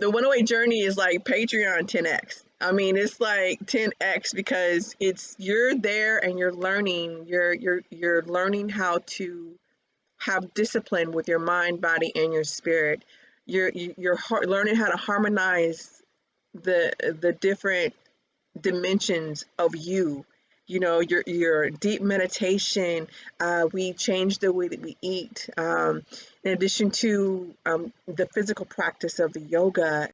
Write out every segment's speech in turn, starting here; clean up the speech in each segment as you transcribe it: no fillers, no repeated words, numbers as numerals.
the 108 journey is like Patreon 10x. I mean, it's like 10x because you're there and you're learning. You're learning how to have discipline with your mind, body, and your spirit. You're learning how to harmonize the different dimensions of you. You know, your deep meditation. We change the way that we eat. In addition to the physical practice of the yoga.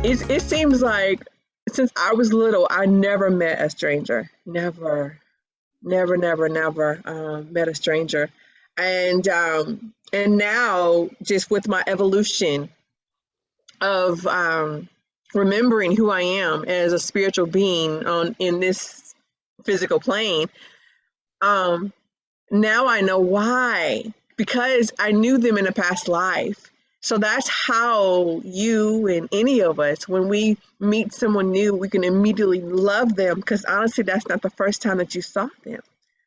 It seems like since I was little, I never met a stranger. Never met a stranger. And now, just with my evolution of remembering who I am as a spiritual being in this physical plane, now I know why, because I knew them in a past life. So that's how you and any of us, when we meet someone new, we can immediately love them, because honestly, that's not the first time that you saw them.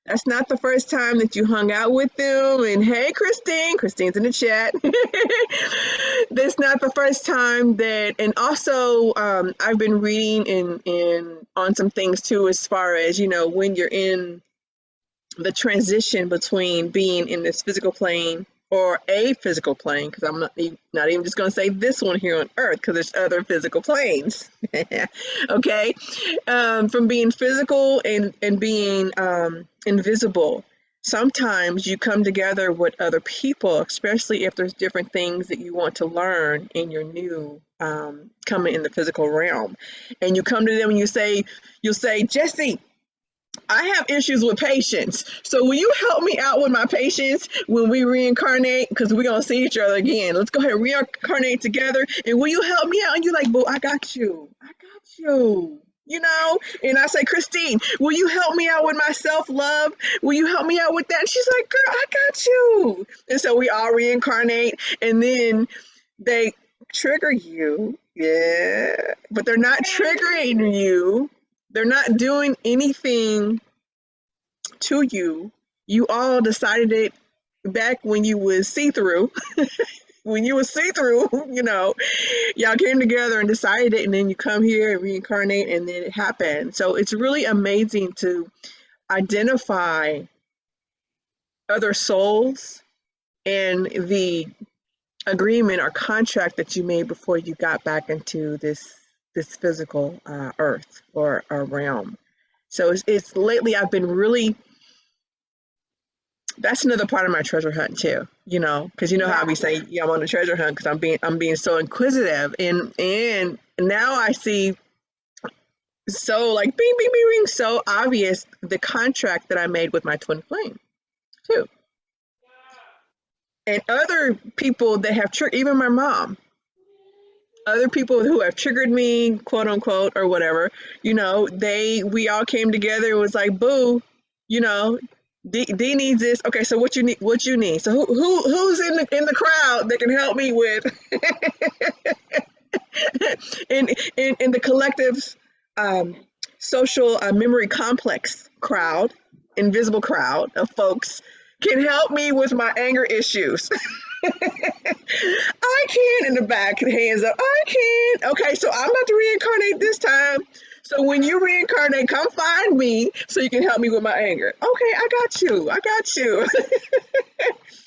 That's not the first time that you hung out with them. And hey, Christine's in the chat. That's not the first time that, and also I've been reading in on some things too, as far as, you know, when you're in the transition between being in this physical plane or a physical plane, because I'm not even just going to say this one here on Earth, because there's other physical planes. Okay, from being physical and being invisible. Sometimes you come together with other people, especially if there's different things that you want to learn in your new coming in the physical realm, and you come to them and you'll say, Jesse, I have issues with patience. So will you help me out with my patience when we reincarnate? Because we're going to see each other again. Let's go ahead and reincarnate together. And will you help me out? And you're like, boo, I got you. You know? And I say, Christine, will you help me out with my self-love? Will you help me out with that? And she's like, girl, I got you. And so we all reincarnate. And then they trigger you. Yeah. But they're not triggering you. They're not doing anything to you. You all decided it back when you was see-through. When you was see-through, you know, y'all came together and decided it, and then you come here and reincarnate, and then it happened. So it's really amazing to identify other souls and the agreement or contract that you made before you got back into this physical earth or realm. So it's lately I've been really, that's another part of my treasure hunt too, you know, because you know how we say, yeah, I'm on a treasure hunt because I'm being so inquisitive, and now I see so like bing bing bing bing, so obvious the contract that I made with my twin flame too. And other people that have triggered, even my mom, other people who have triggered me, quote unquote, or whatever, you know, we all came together and was like, boo, you know, D needs this. Okay, so what you need? So who's in the crowd that can help me with in the collective's social memory complex crowd, invisible crowd of folks can help me with my anger issues. I can, in the back, hands up. I can. Okay, so I'm about to reincarnate this time. So when you reincarnate, come find me so you can help me with my anger. Okay, I got you.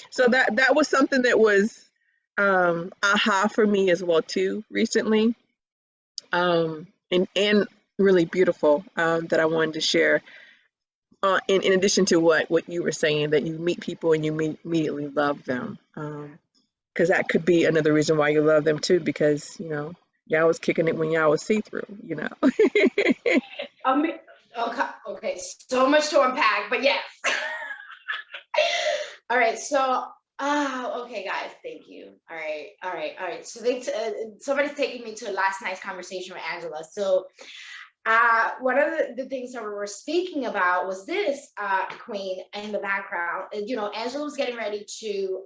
So that was something that was aha for me as well too recently, and really beautiful, that I wanted to share. In addition to what you were saying, that you meet people and you immediately love them, because that could be another reason why you love them too, because, you know, y'all was kicking it when y'all was see-through, you know. Okay, so much to unpack, but yes. All right, so okay, guys, thank you. All right. So somebody's taking me to last night's conversation with Angela. So one of the things that we were speaking about was this, Queen, in the background. You know, Angela was getting ready to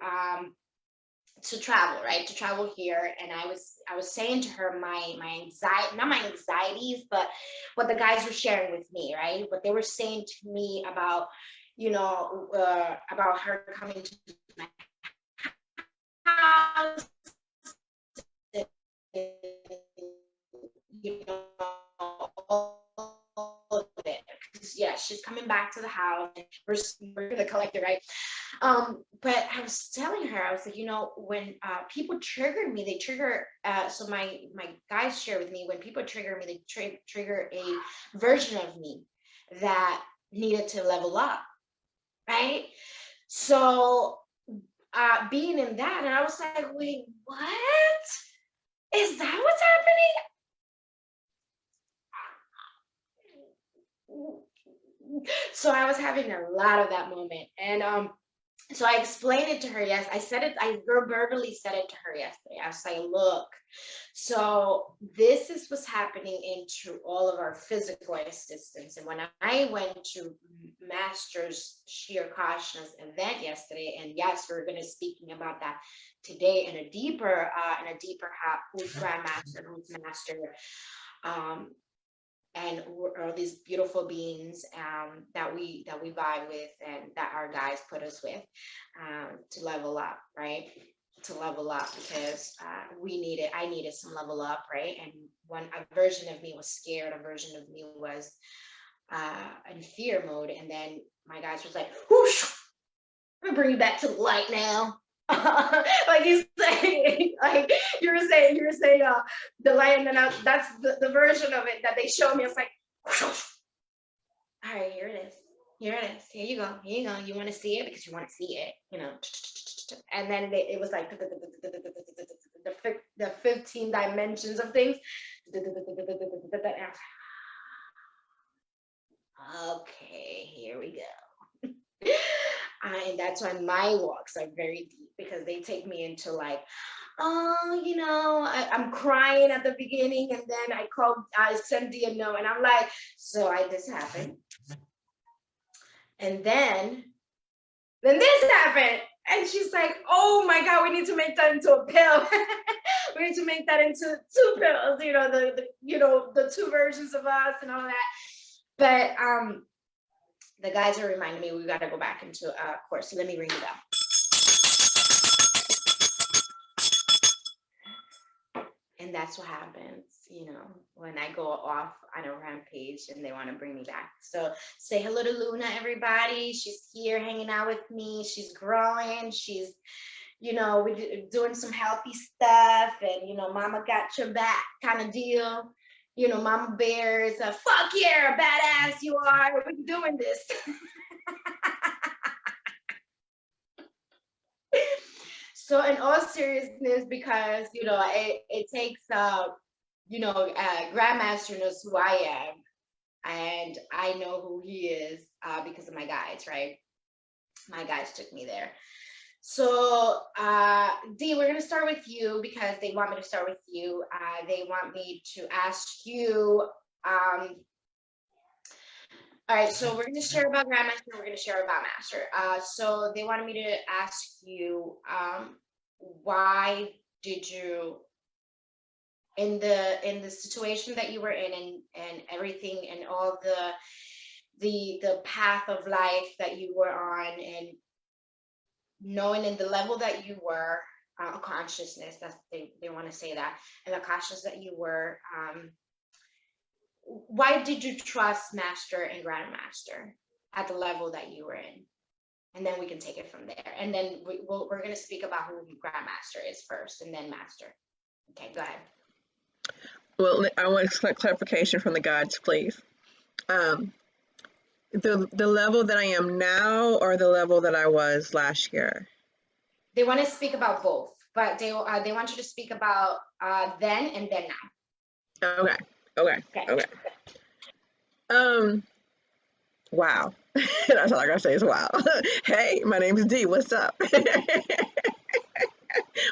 travel, right? To travel here. And I was saying to her my anxiety, not my anxieties, but what the guys were sharing with me, right? What they were saying to me about, you know, about her coming to my house, you know, all of it. Yeah, she's coming back to the house and we're gonna collect it, right? But I was telling her, I was like, you know, when people triggered me, they trigger, so my guys share with me, when people trigger me, they trigger a version of me that needed to level up, right? So being in that, and I was like, wait, what? Is that what's happening? So I was having a lot of that moment. And so I explained it to her. Yes, I said it, I verbally said it to her yesterday. I was like, look, so this is what's happening into all of our physical existence. And when I went to Master's Sri Akarshana's event yesterday, and yes, we're going to speaking about that today in a deeper how, who's grandmaster, who's master, and all these beautiful beings that we vibe with, and that our guys put us with, to level up, right? To level up, because I needed some level up, right? And when a version of me was scared, a version of me was in fear mode, and then my guys was like, whoosh, I'm gonna bring you back to the light now. Like you say, like you were saying, the light, and then that's the version of it that they showed me. It's like, all right, here it is. Here it is. Here you go. Here you go. You want to see it because you want to see it, you know. And then it was like the 15 dimensions of things. Okay, here we go. And that's why my walks are very deep, because they take me into like, oh, you know, I'm crying at the beginning, and then I send DeAnna a note, and I'm like, so this happened, and then this happened, and she's like, oh my God, we need to make that into a pill. We need to make that into 2 pills, you know, the 2 versions of us and all that. But the guys are reminding me we got to go back into course. So let me ring it up. And that's what happens, you know, when I go off on a rampage and they want to bring me back. So say hello to Luna, everybody. She's here hanging out with me. She's growing. She's, you know, we're doing some healthy stuff, and, you know, mama got your back kind of deal. You know, Mama Bear is a fuck yeah, badass you are. We're doing this. So in all seriousness, because, you know, it takes, you know, Grandmaster knows who I am, and I know who he is because of my guides, right? My guides took me there. So Dee, we're gonna start with you because they want me to start with you. They want me to ask you, all right, so we're gonna share about Grandmaster, we're gonna share about Master. So they wanted me to ask you, why did you, in the situation that you were in, and everything, and all the path of life that you were on, and knowing in the level that you were, a consciousness, that's they want to say that, and the consciousness that you were, why did you trust Master and Grandmaster at the level that you were in? And then we can take it from there. And then we're going to speak about who Grandmaster is first, and then Master. Okay, go ahead. Well, I want clarification from the gods, please. The level that I am now, or the level that I was last year? They want to speak about both, but they want you to speak about then and then now. Okay. Wow. That's all I gotta say is wow. Hey, my name is Dee. What's up?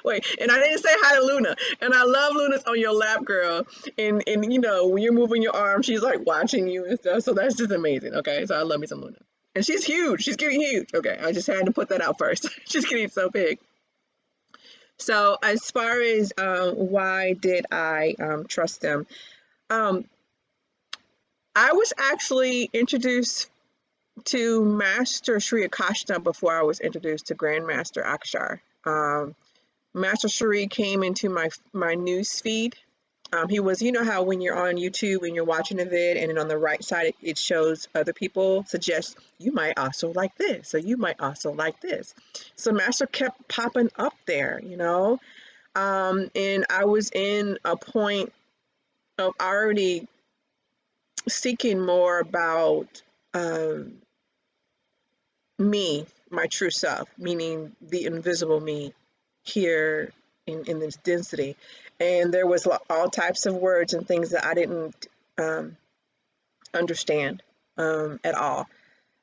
Wait, and I didn't say hi to Luna. And I love Luna's on your lap, girl. And you know, when you're moving your arm, she's like watching you and stuff. So that's just amazing. Okay, so I love me some Luna. And she's huge. She's getting huge. Okay, I just had to put that out first. She's getting so big. So as far as why did I trust them, um, I was actually introduced to Master Sri Akarshana before I was introduced to Grandmaster Akshar. Master Sri came into my news feed. He was, you know how when you're on YouTube and you're watching a vid and then on the right side it shows other people, suggests you might also like this, or you might also like this. So Master kept popping up there, you know, and I was in a point of already seeking more about me, my true self, meaning the invisible me here in this density. And there was all types of words and things that I didn't understand at all.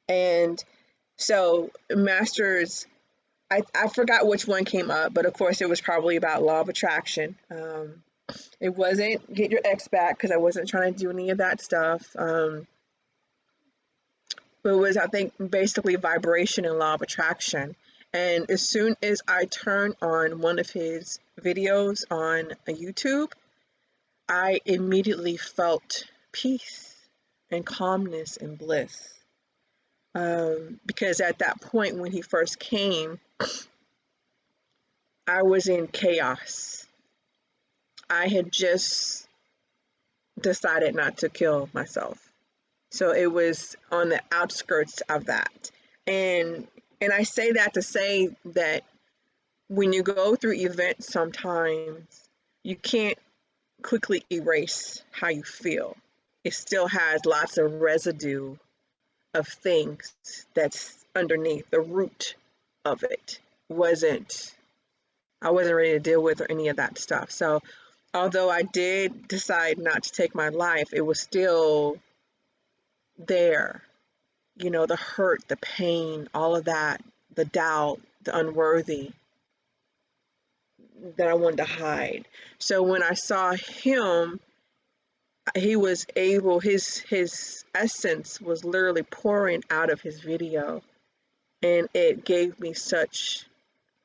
And so masters, I forgot which one came up, but of course it was probably about law of attraction. It wasn't get your ex back, because I wasn't trying to do any of that stuff. But it was, I think, basically vibration and law of attraction. And as soon as I turned on one of his videos on YouTube, I immediately felt peace and calmness and bliss. Because at that point when he first came, I was in chaos. I had just decided not to kill myself. So it was on the outskirts of that. And I say that to say that when you go through events, sometimes you can't quickly erase how you feel. It still has lots of residue of things that's underneath. The root of it I wasn't ready to deal with or any of that stuff. So although I did decide not to take my life, it was still there. You know, the hurt, the pain, all of that, the doubt, the unworthy that I wanted to hide. So when I saw him, he was able, his essence was literally pouring out of his video, and it gave me such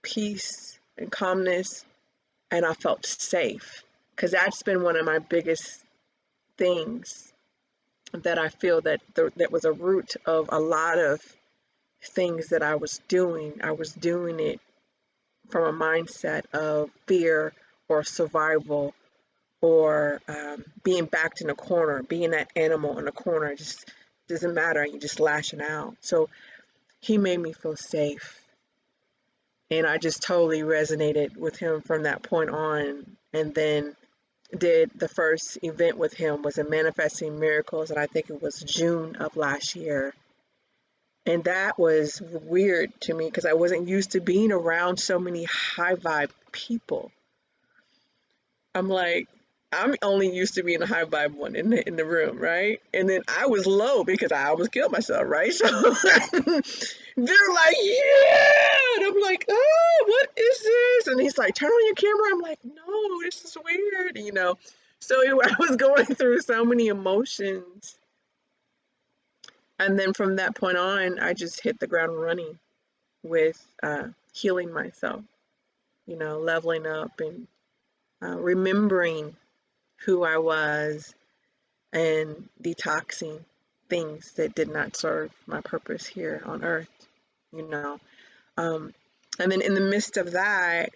peace and calmness, and I felt safe, because that's been one of my biggest things that I feel that that was a root of a lot of things that I was doing. I was doing it from a mindset of fear or survival, or being backed in a corner, being that animal in a corner. It just doesn't matter. You're just lashing out. So he made me feel safe. And I just totally resonated with him from that point on. And then did the first event with him was in Manifesting Miracles, and I think it was June of last year. And that was weird to me because I wasn't used to being around so many high vibe people. I'm like, I'm only used to being a high vibe one in the room, right? And then I was low because I almost killed myself, right? So they're like, yeah, and I'm like, oh, what is this? And he's like, turn on your camera. I'm like, no, this is weird, you know. So I was going through so many emotions. And then from that point on, I just hit the ground running with healing myself, you know, leveling up and remembering who I was and detoxing things that did not serve my purpose here on earth, you know. And then in the midst of that,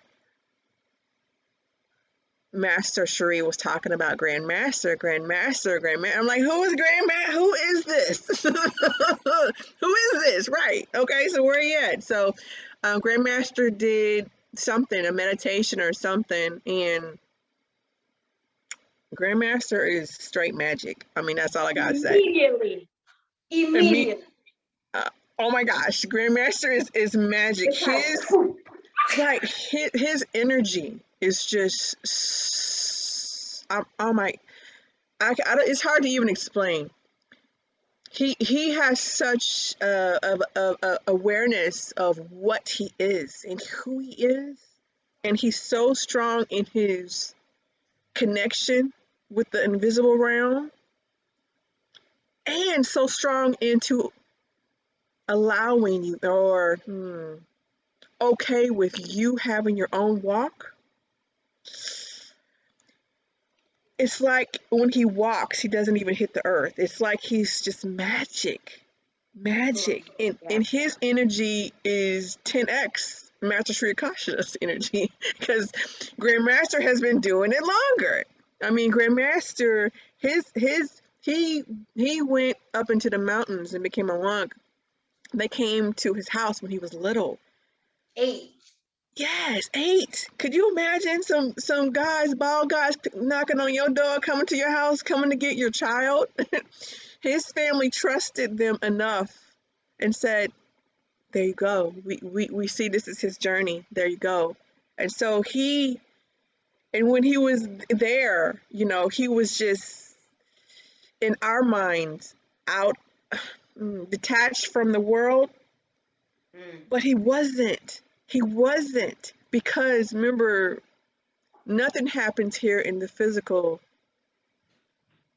Master Sri was talking about Grandmaster. I'm like, who is Grandmaster? Who is this? Who is this? Right. Okay, so where are you at? So Grandmaster did something, a meditation or something, and Grandmaster is straight magic. I mean, that's all I gotta say. Immediately. Oh my gosh, Grandmaster is magic. His energy is just, oh my, it's hard to even explain. He has such a awareness of what he is and who he is. And he's so strong in his connection with the invisible realm, and so strong into allowing you, or okay with you having your own walk. It's like when he walks, he doesn't even hit the earth. It's like he's just magic. And Yeah. his energy is 10x Master Sri Akarshana's energy, because Grandmaster has been doing it longer. I mean, Grandmaster, he went up into the mountains and became a monk. They came to his house when he was little. 8. Yes, 8. Could you imagine some guys, bald guys, knocking on your door, coming to your house, coming to get your child? His family trusted them enough and said, there you go. We see this is his journey. There you go. And so and when he was there, he was just, in our minds, out, detached from the world, but he wasn't. He wasn't. Because remember, nothing happens here in the physical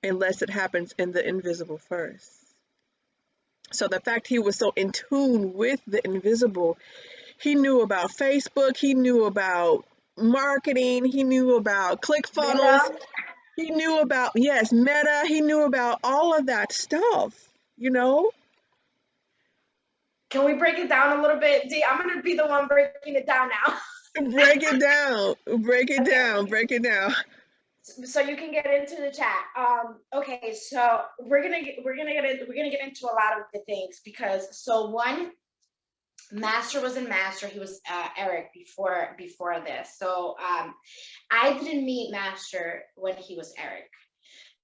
unless it happens in the invisible first. So the fact he was so in tune with the invisible, he knew about Facebook, he knew about marketing, he knew about ClickFunnels, Meta. he knew about, yes, Meta, he knew about all of that stuff, Can we break it down a little bit? D, I'm gonna be the one breaking it down now. Break it down, break it Okay. down, break it down. So you can get into the chat. Okay, so we're gonna get into a lot of the things, because so one, Master wasn't Master, he was Eric before this. So I didn't meet Master when he was Eric,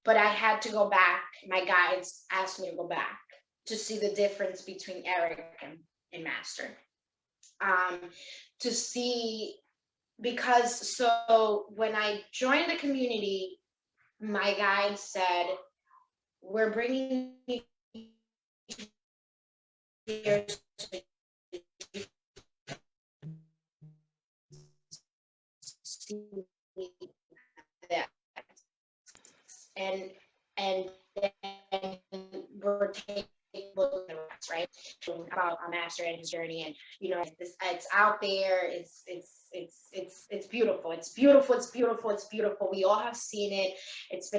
but I had to go back. My guides asked me to go back to see the difference between Eric and Master. To see, because so when I joined the community, my guide said, we're bringing you here to see that, and then we're taking the rest, right, about our Master and his journey, and it's out there, it's beautiful, it's beautiful. We all have seen it. It's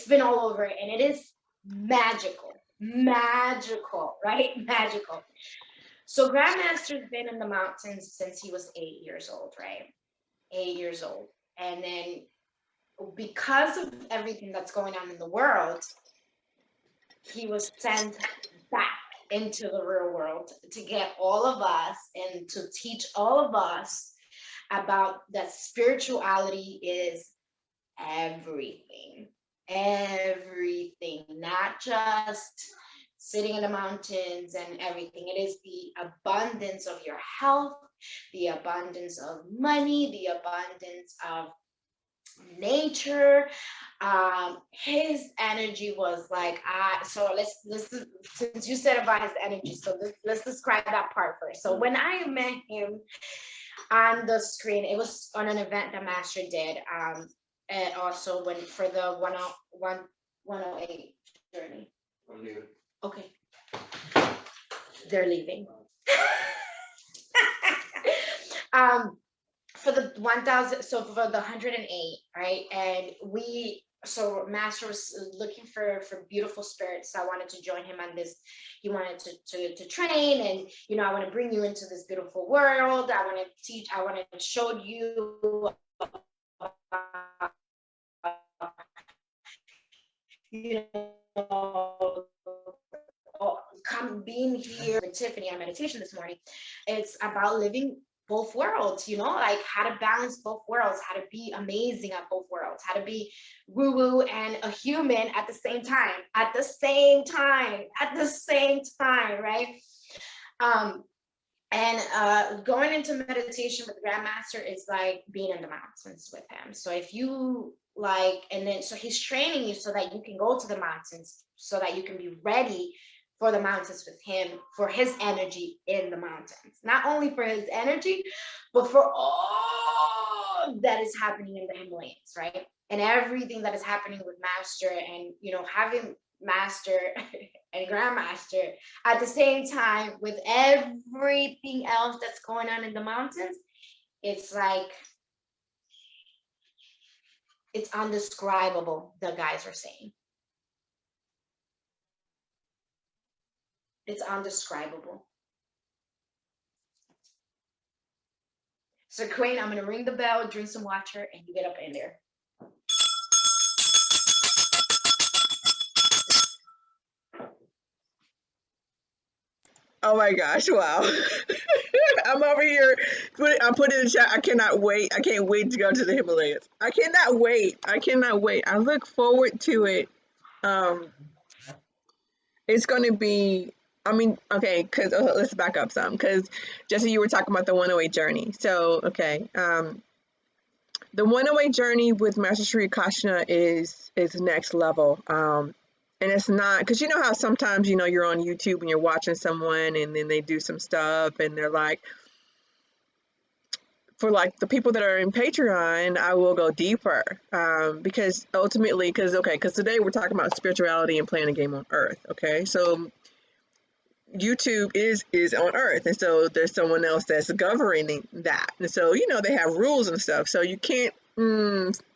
been all over, and it is magical, right? Magical. So Grandmaster's been in the mountains since he was 8 years old, right? 8 years old. And then because of everything that's going on in the world, he was sent back into the real world to get all of us and to teach all of us about that spirituality is everything, not just sitting in the mountains and everything. It is the abundance of your health, the abundance of money, the abundance of nature. His energy was like, so let's since you said about his energy, so let's describe that part first. So when I met him on the screen, it was on an event that Master did, and also for the 108 journey. Okay, they're leaving. For the 1000, so for the 108, right? And so Master was looking for beautiful spirits. So I wanted to join him on this. He wanted to train, and I want to bring you into this beautiful world. I want to teach. I want to show you. Being here with Tiffany on meditation this morning, it's about living both worlds, like how to balance both worlds, how to be amazing at both worlds, how to be woo-woo and a human at the same time, right? And going into meditation with Grandmaster is like being in the mountains with him. So if you so he's training you so that you can go to the mountains, so that you can be ready for the mountains with him, for his energy in the mountains. Not only for his energy, but for all that is happening in the Himalayas, right? And everything that is happening with Master, and having Master and Grandmaster at the same time with everything else that's going on in the mountains. It's like, it's undescribable, the guys are saying. It's undescribable. So Queen, I'm gonna ring the bell, drink some water, and you get up in there. Oh my gosh, wow. I'm over here. I'm putting in the chat. I cannot wait. I can't wait to go to the Himalayas. I cannot wait. I cannot wait. I look forward to it. It's going to be, I mean, okay, because let's back up some. Because, Jesse, you were talking about the 108 journey. So, okay. The 108 journey with Master Sri Akarshana is next level. And it's not, because you know how sometimes, you're on YouTube and you're watching someone and then they do some stuff and they're like, for like the people that are in Patreon, I will go deeper because ultimately, because today we're talking about spirituality and playing a game on Earth. Okay, so YouTube is on Earth, and so there's someone else that's governing that, and so they have rules and stuff. So you can't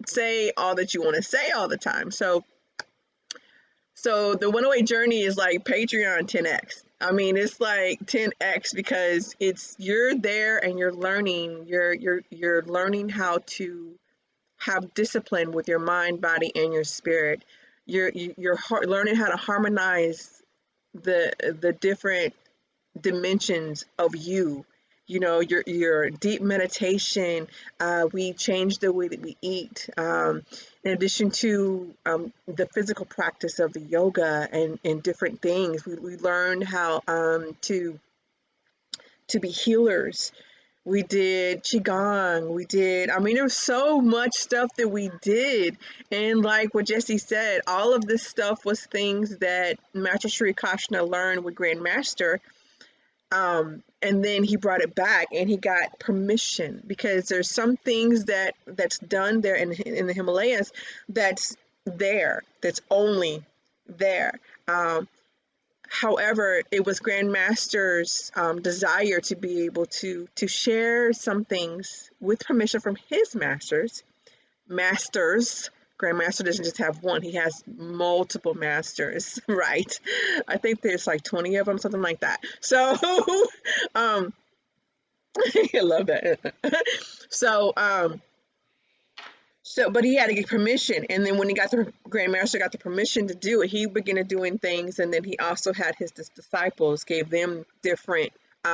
say all that you want to say all the time. So the 108 journey is like Patreon 10x. I mean, it's like 10x because you're there and you're learning. You're learning how to have discipline with your mind, body, and your spirit. You're learning how to harmonize the different dimensions of you. Your deep meditation. We change the way that we eat. In addition to the physical practice of the yoga and different things, we learned how to be healers. We did qigong. There's so much stuff that we did. And like what Jesse said, all of this stuff was things that Master Sri Akarshana learned with Grandmaster. And then he brought it back and he got permission because there's some things that's done there in the Himalayas that's only there. However, it was Grandmaster's desire to be able to share some things with permission from his masters. Grandmaster doesn't just have one, he has multiple masters, right? I think there's like 20 of them, something like that. So, I love that. But he had to get permission. And then when Grandmaster got the permission to do it, he began doing things. And then he also had his disciples, gave them different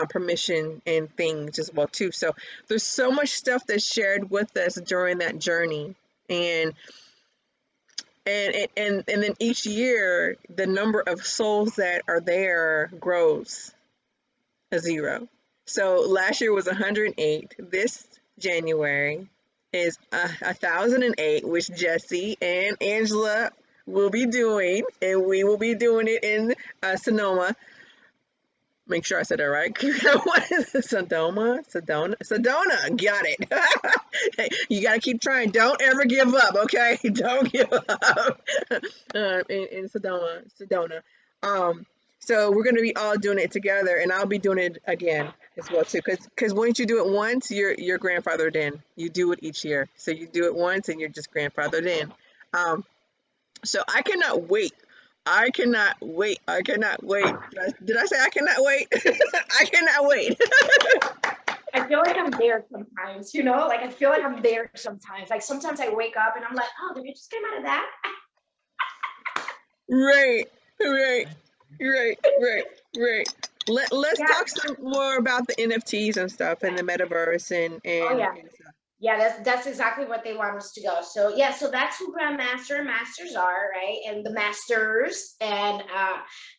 permission and things as well too. So there's so much stuff that's shared with us during that journey. And then each year, the number of souls that are there grows a zero. So last year was 108. This January is 1,008, which Jesse and Angela will be doing, and we will be doing it in Sonoma. Make sure I said that right. What is it? Sedona. Got it. Hey, you got to keep trying. Don't ever give up, okay? Don't give up. In Sedona. So we're going to be all doing it together, and I'll be doing it again as well too. Because once you do it once, you're grandfathered in. You do it each year. So you do it once, and you're just grandfathered in. So I cannot wait. I cannot wait. Did I say I cannot wait? I cannot wait. I feel like I'm there sometimes, like I feel like I'm there sometimes. Like sometimes I wake up and I'm like, oh, did we just came out of that? Right. Let's talk some more about the NFTs and stuff and the metaverse and stuff. Yeah, that's exactly what they want us to go. So yeah, so that's who Grandmaster and Masters are, right? And the Masters and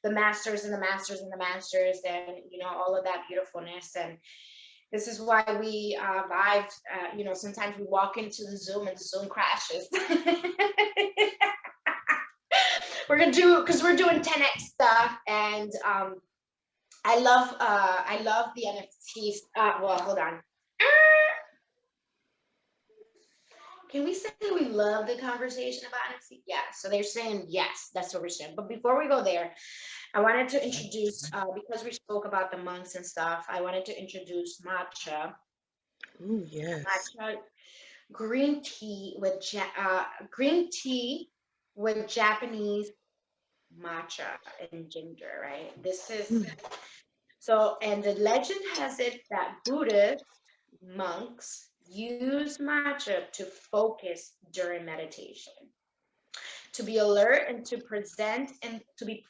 the Masters and the Masters and the Masters and all of that beautifulness. And this is why we vibe. Sometimes we walk into the Zoom and the Zoom crashes. we're gonna do, because we're doing 10x stuff, and I love the NFTs. Well, hold on. Can we say we love the conversation about NFT? Yeah, so they're saying yes, that's what we're saying. But before we go there, I wanted to introduce, because we spoke about the monks and stuff, I wanted to introduce matcha. Ooh, yes. Matcha green tea with Japanese matcha and ginger, right? This is so, and the legend has it that Buddhist monks use matcha to focus during meditation, to be alert and to be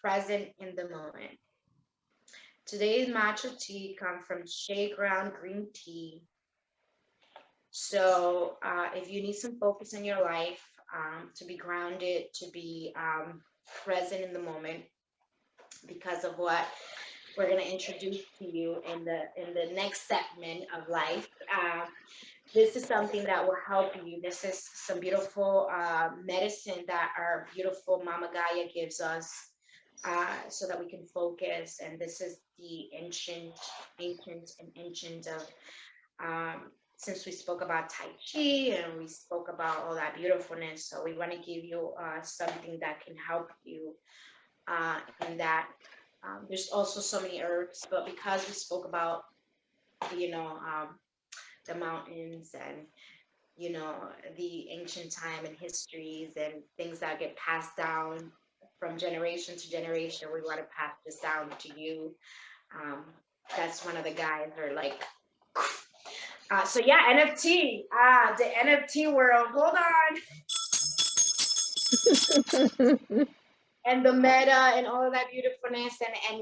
present in the moment. Today's matcha tea comes from shea ground green tea. So if you need some focus in your life, to be grounded, to be present in the moment, because of what we're going to introduce to you in the next segment of life, this is something that will help you. This is some beautiful medicine that our beautiful Mama Gaia gives us, so that we can focus. And this is the ancient of, since we spoke about Tai Chi and we spoke about all that beautifulness, so we want to give you something that can help you in that. There's also so many herbs, but because we spoke about, the mountains and, the ancient time and histories and things that get passed down from generation to generation, we want to pass this down to you. That's one of the guys are like, so yeah, NFT, the NFT world, hold on. And the meta and all of that beautifulness,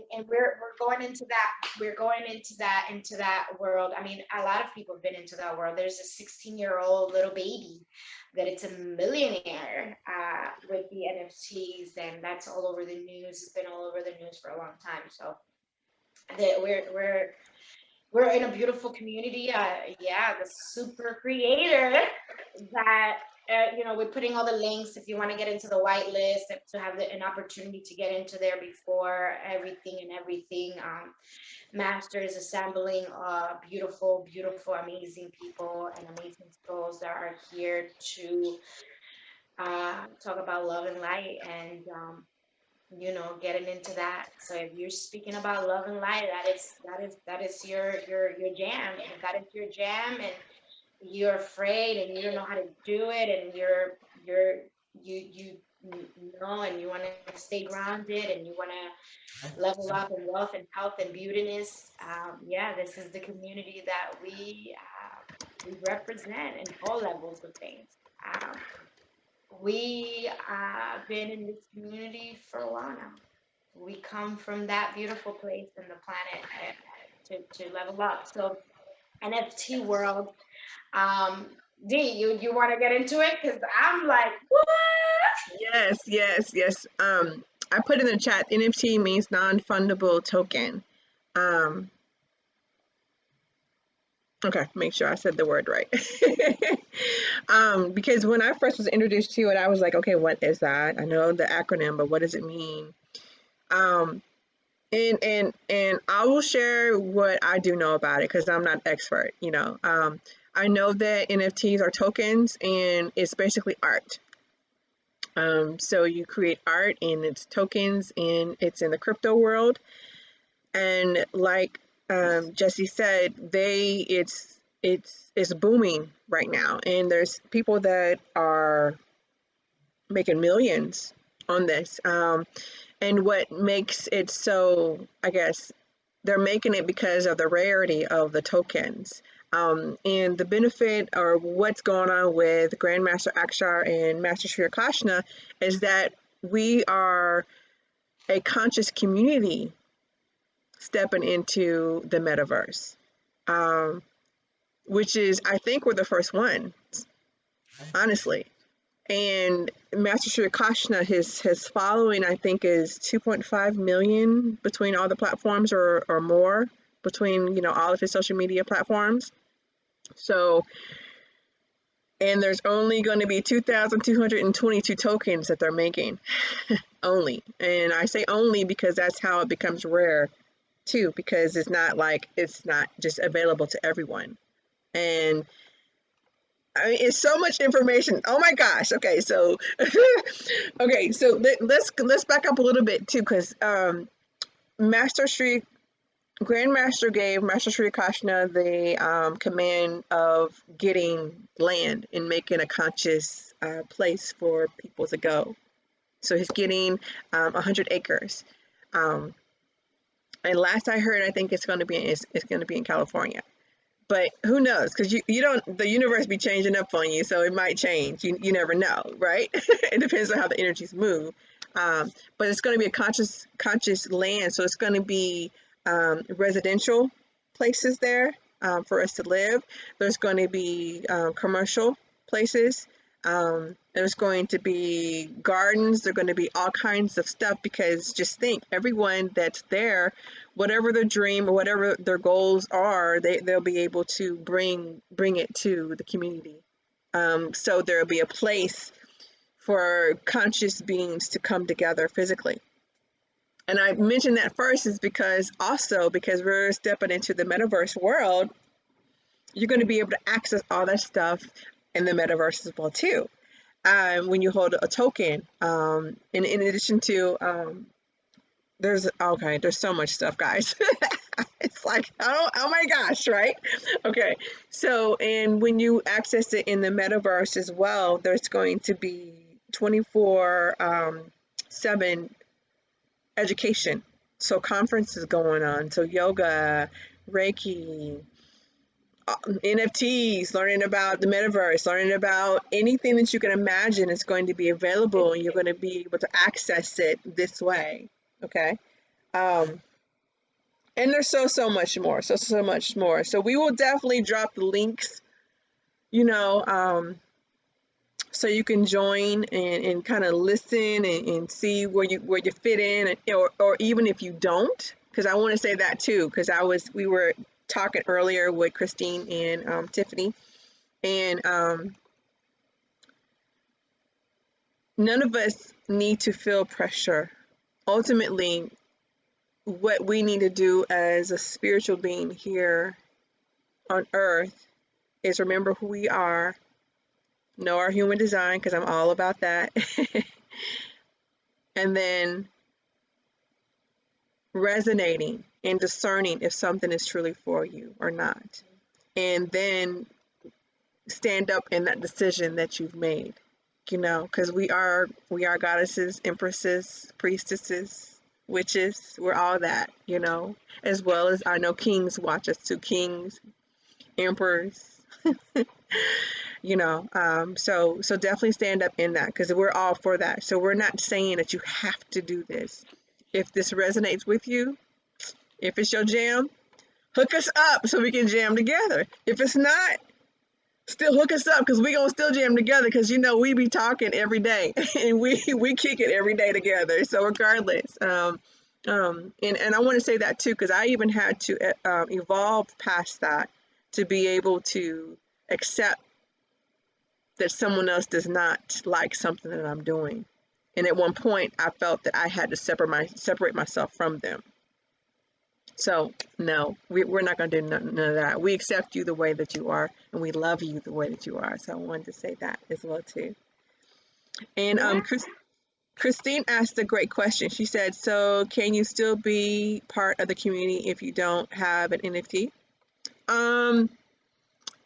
and we're going into that world. I mean, a lot of people have been into that world. There's a 16-year-old little baby that it's a millionaire with the NFTs, and that's all over the news. It's been all over the news for a long time. So we're in a beautiful community. The super creator that, we're putting all the links if you want to get into the white list, to have an opportunity to get into there before everything. Master is assembling beautiful, amazing people and amazing souls that are here to talk about love and light, and getting into that. So if you're speaking about love and light, that is your jam. If that is your jam, and you're afraid and you don't know how to do it, and you know, and you want to stay grounded, and you want to level up in wealth and health and beautiness, this is the community that we represent in all levels of things. We have been in this community for a while now. We come from that beautiful place in the planet to level up. So NFT world, D, you want to get into it? Because I'm like, what? Yes. I put in the chat, NFT means non-fundable token. Okay, make sure I said the word right. Because when I first was introduced to it, I was like, okay, what is that? I know the acronym, but what does it mean? And I will share what I do know about it, because I'm not expert, I know that NFTs are tokens, and it's basically art. So you create art and it's tokens, and it's in the crypto world. And like Jesse said, it's booming right now, and there's people that are making millions on this. And what makes it so, I guess, they're making it because of the rarity of the tokens. And the benefit, or what's going on with Grandmaster Akshar and Master Sri Akarshana, is that we are a conscious community stepping into the metaverse, which is, I think we're the first ones, honestly. And Master Sri Akarshana, his following, I think, is 2.5 million between all the platforms, or more, between all of his social media platforms. So And there's only going to be 2,222 tokens that they're making. Only. And I say only because that's how it becomes rare too, because it's not just available to everyone. And I mean, it's so much information. Oh my gosh. Okay, so okay, so let's back up a little bit too, because Master Sri Grandmaster gave Master Sri Akarshana the command of getting land and making a conscious place for people to go. So he's getting 100 acres. And last I heard, I think it's going to be in California. But who knows? Because you don't, the universe be changing up on you, so it might change. You never know, right? It depends on how the energies move. But it's going to be a conscious land, so it's going to be residential places there for us to live. There's going to be commercial places. There's going to be gardens. There's going to be all kinds of stuff, because just think, everyone that's there, whatever their dream or whatever their goals are, they'll be able to bring it to the community. So there'll be a place for conscious beings to come together physically. And I mentioned that first is because we're stepping into the metaverse world, you're going to be able to access all that stuff in the metaverse as well too. When you hold a token, in addition to, there's so much stuff, guys. It's like, oh my gosh, right? Okay. So, and when you access it in the metaverse as well, there's going to be 24/7 education. So conferences going on. So yoga, Reiki, NFTs, learning about the metaverse, learning about anything that you can imagine is going to be available, and you're going to be able to access it this way. Okay. And there's so much more. So much more. So we will definitely drop the links, so you can join and kind of listen and see where you fit in, or even if you don't, because I want to say that too, because we were talking earlier with Christine and Tiffany, and none of us need to feel pressure. Ultimately, what we need to do as a spiritual being here on earth is remember who we are, know our human design, because I'm all about that, and then resonating and discerning if something is truly for you or not, and then stand up in that decision that you've made, because we are goddesses, empresses, priestesses, witches. We're all that, as well as I know kings watch us too, kings, emperors. So definitely stand up in that, because we're all for that. So we're not saying that you have to do this. If this resonates with you, if it's your jam, hook us up so we can jam together. If it's not, still hook us up, because we gonna still jam together, because we be talking every day and we kick it every day together. So regardless, and I want to say that too, because I even had to evolve past that to be able to accept that someone else does not like something that I'm doing. And at one point, I felt that I had to separate myself from them. So no, we're not going to do none of that. We accept you the way that you are, and we love you the way that you are. So I wanted to say that as well too. And Christine asked a great question. She said, so can you still be part of the community if you don't have an NFT?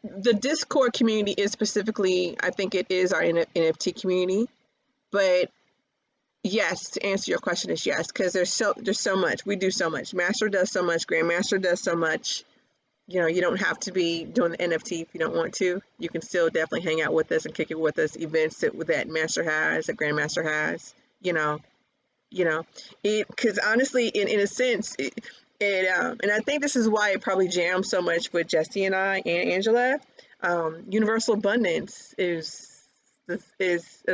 The Discord community is specifically, I think it is our NFT community, but yes, to answer your question is yes, because there's so much. We do so much. Master does so much. Grandmaster does so much. You don't have to be doing the NFT if you don't want to. You can still definitely hang out with us and kick it with us. Events that Master has, that Grandmaster has. Because honestly, in a sense, and I think this is why it probably jams so much with Jessie and I and Angela. Universal abundance is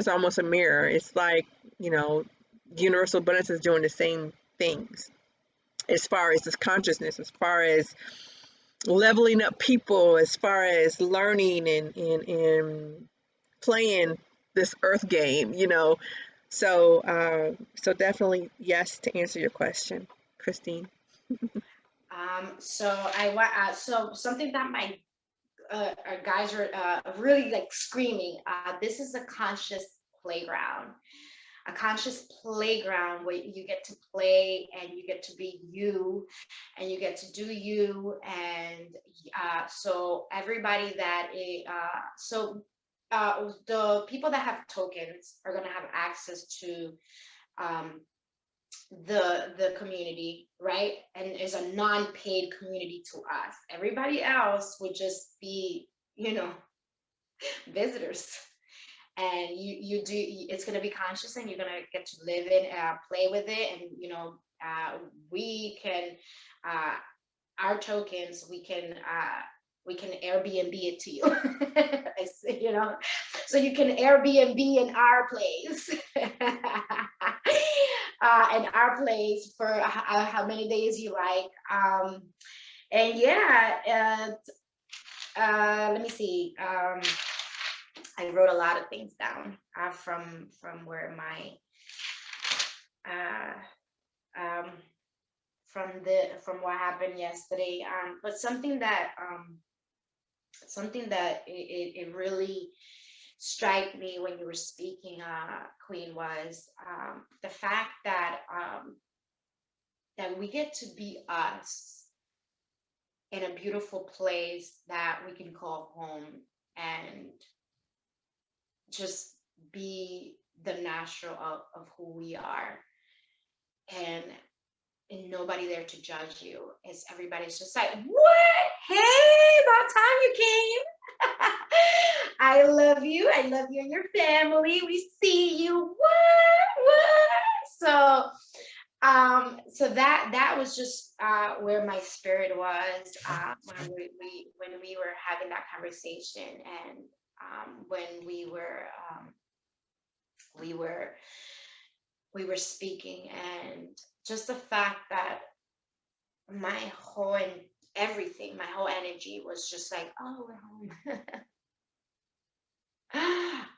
almost a mirror. It's like, universal abundance is doing the same things as far as this consciousness, as far as leveling up people as far as learning and playing this earth game, you know. So so definitely yes to answer your question, Christine. So I want so something that my our guys are really like screaming. This is a conscious playground. A conscious playground where you get to play and you get to be you and you get to do you. And so everybody that the people that have tokens are going to have access to um, the community, right? And it's a non-paid community to us. Everybody else would just be, you know, visitors. And you do, it's going to be conscious, and you're going to get to live in, play with it. And you know, we can our tokens, we can Airbnb it to you. You know, so you can Airbnb in our place. In our place for how many days you like. And yeah, let me see. I wrote a lot of things down from where my from what happened yesterday. But something that it really struck me when you were speaking, Queen, was the fact that that we get to be us in a beautiful place that we can call home, and just be the natural of who we are, and nobody there to judge you. It's everybody's just like, what? Hey, about time you came. I love you. I love you and your family. We see you. What? So so that was just where my spirit was when we were having that conversation, and when we were speaking, and just the fact that my whole everything, my whole energy was just like, oh, we're home.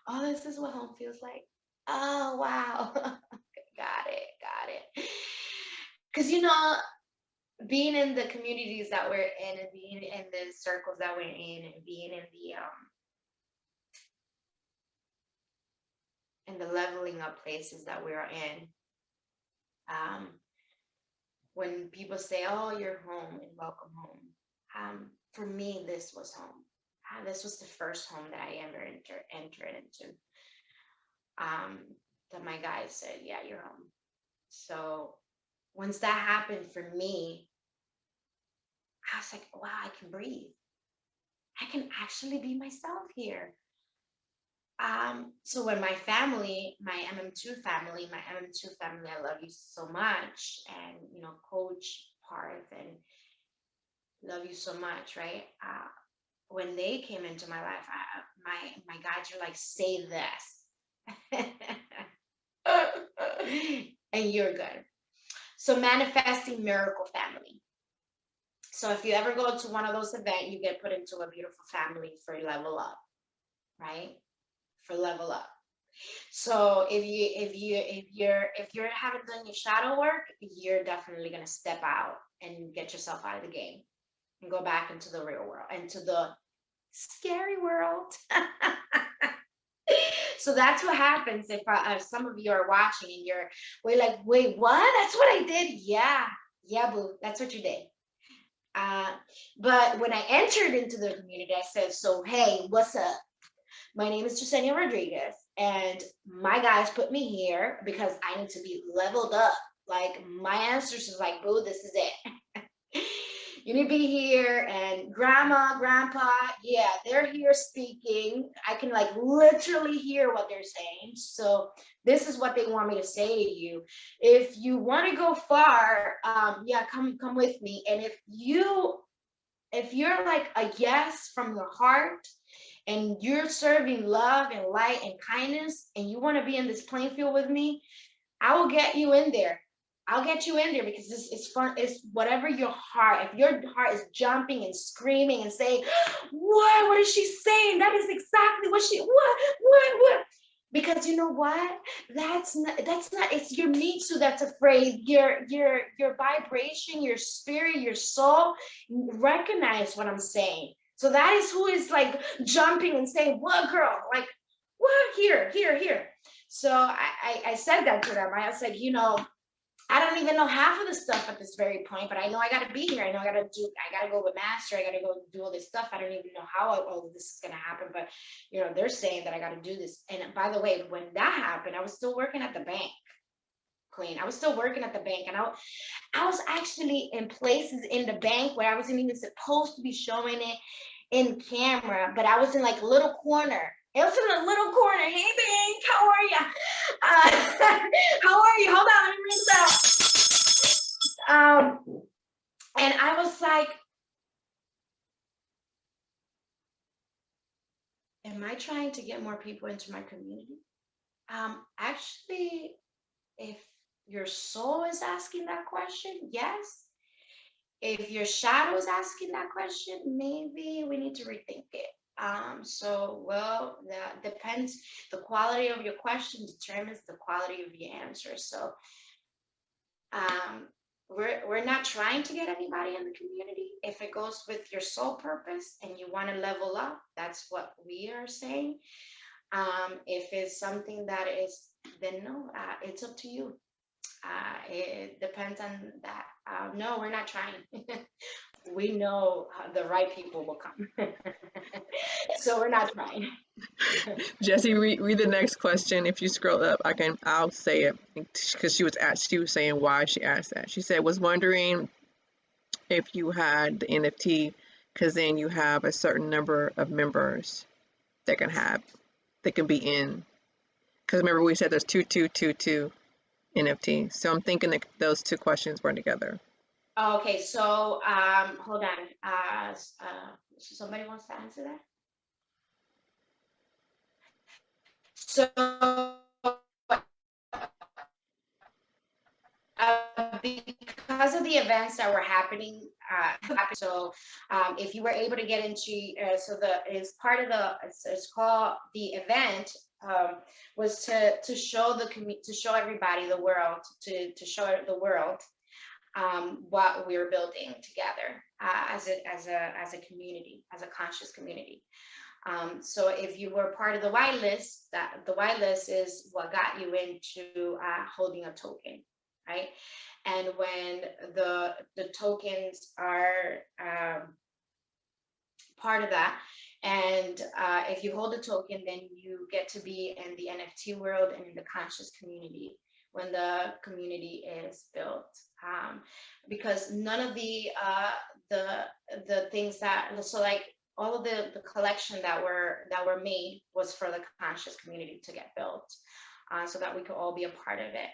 Oh, this is what home feels like. Oh, wow. Got it. Because, you know, being in the communities that we're in, and being in the circles that we're in, and being in the leveling up places that we're in, when people say, oh, you're home and welcome home, for me, this was home. This was the first home that I ever entered into. That my guys said, yeah, you're home. So once that happened for me, I was like, wow, I can breathe. I can actually be myself here. So when my family, my MM2 family, I love you so much, and you know, Coach Parth, and love you so much, right? When they came into my life, my guides are like, say this, and you're good. So manifesting miracle family. So if you ever go to one of those events, you get put into a beautiful family for level up, right? For level up. So if you haven't done your shadow work, you're definitely gonna step out and get yourself out of the game and go back into the real world, into the scary world. So that's what happens if some of you are watching and we're like, wait, what? That's what I did. Yeah, boo. That's what you did. But when I entered into the community, I said, so hey, what's up? My name is Yesenia Rodriguez, and my guys put me here because I need to be leveled up. Like my ancestors is like, boo, this is it. You need to be here, and grandma, grandpa, yeah, they're here speaking. I can like literally hear what they're saying. So this is what they want me to say to you. If you want to go far, yeah, come with me. And if you're like a yes from your heart, and you're serving love and light and kindness, and you want to be in this playing field with me, I will get you in there. I'll get you in there because this is fun. It's whatever your heart, if your heart is jumping and screaming and saying, what is she saying? That is exactly what what? Because you know what? That's not, it's your me too that's afraid. Your vibration, your spirit, your soul recognize what I'm saying. So that is who is like jumping and saying, what, girl? Like, what? Here. So I said that to them. I said, you know, I don't even know half of the stuff at this very point, but I know I got to be here. I know I got to go with Master. I got to go do all this stuff. I don't even know how all of this is going to happen, but you know, they're saying that I got to do this. And by the way, when that happened, I was still working at the bank, Queen. I was still working at the bank, and I was actually in places in the bank where I wasn't even supposed to be showing it in camera, but I was in like a little corner. It was in a little corner. Hey, bank, how are you? How are you? Hold on, let me ring the bell. And I was like, am I trying to get more people into my community? Actually, if your soul is asking that question, yes. If your shadow is asking that question, maybe we need to rethink it. So, well, that depends. The quality of your question determines the quality of your answer. So, we're not trying to get anybody in the community. If it goes with your soul purpose and you want to level up, that's what we are saying. If it's something that is, then no, it's up to you. It depends on that. No, we're not trying. We know the right people will come. So we're not trying. Jesse, read the next question. If you scroll up, I'll say it because she was saying why she asked that. She said, was wondering if you had the NFT, because then you have a certain number of members that can be in. Because remember we said there's 2222 NFT. So I'm thinking that those two questions were together. Okay, so hold on. Somebody wants to answer that? So because of the events that were happening, so if you were able to get into, it's part of it's called the event, was to show to show everybody, the world, to show the world what we're building together as a community, as a conscious community. So if you were part of the whitelist, the whitelist is what got you into holding a token, right? And when the tokens are part of that, and if you hold a token, then you get to be in the NFT world and in the conscious community when the community is built, because none of the things that, so like all of the collection that were made was for the conscious community to get built, so that we could all be a part of it.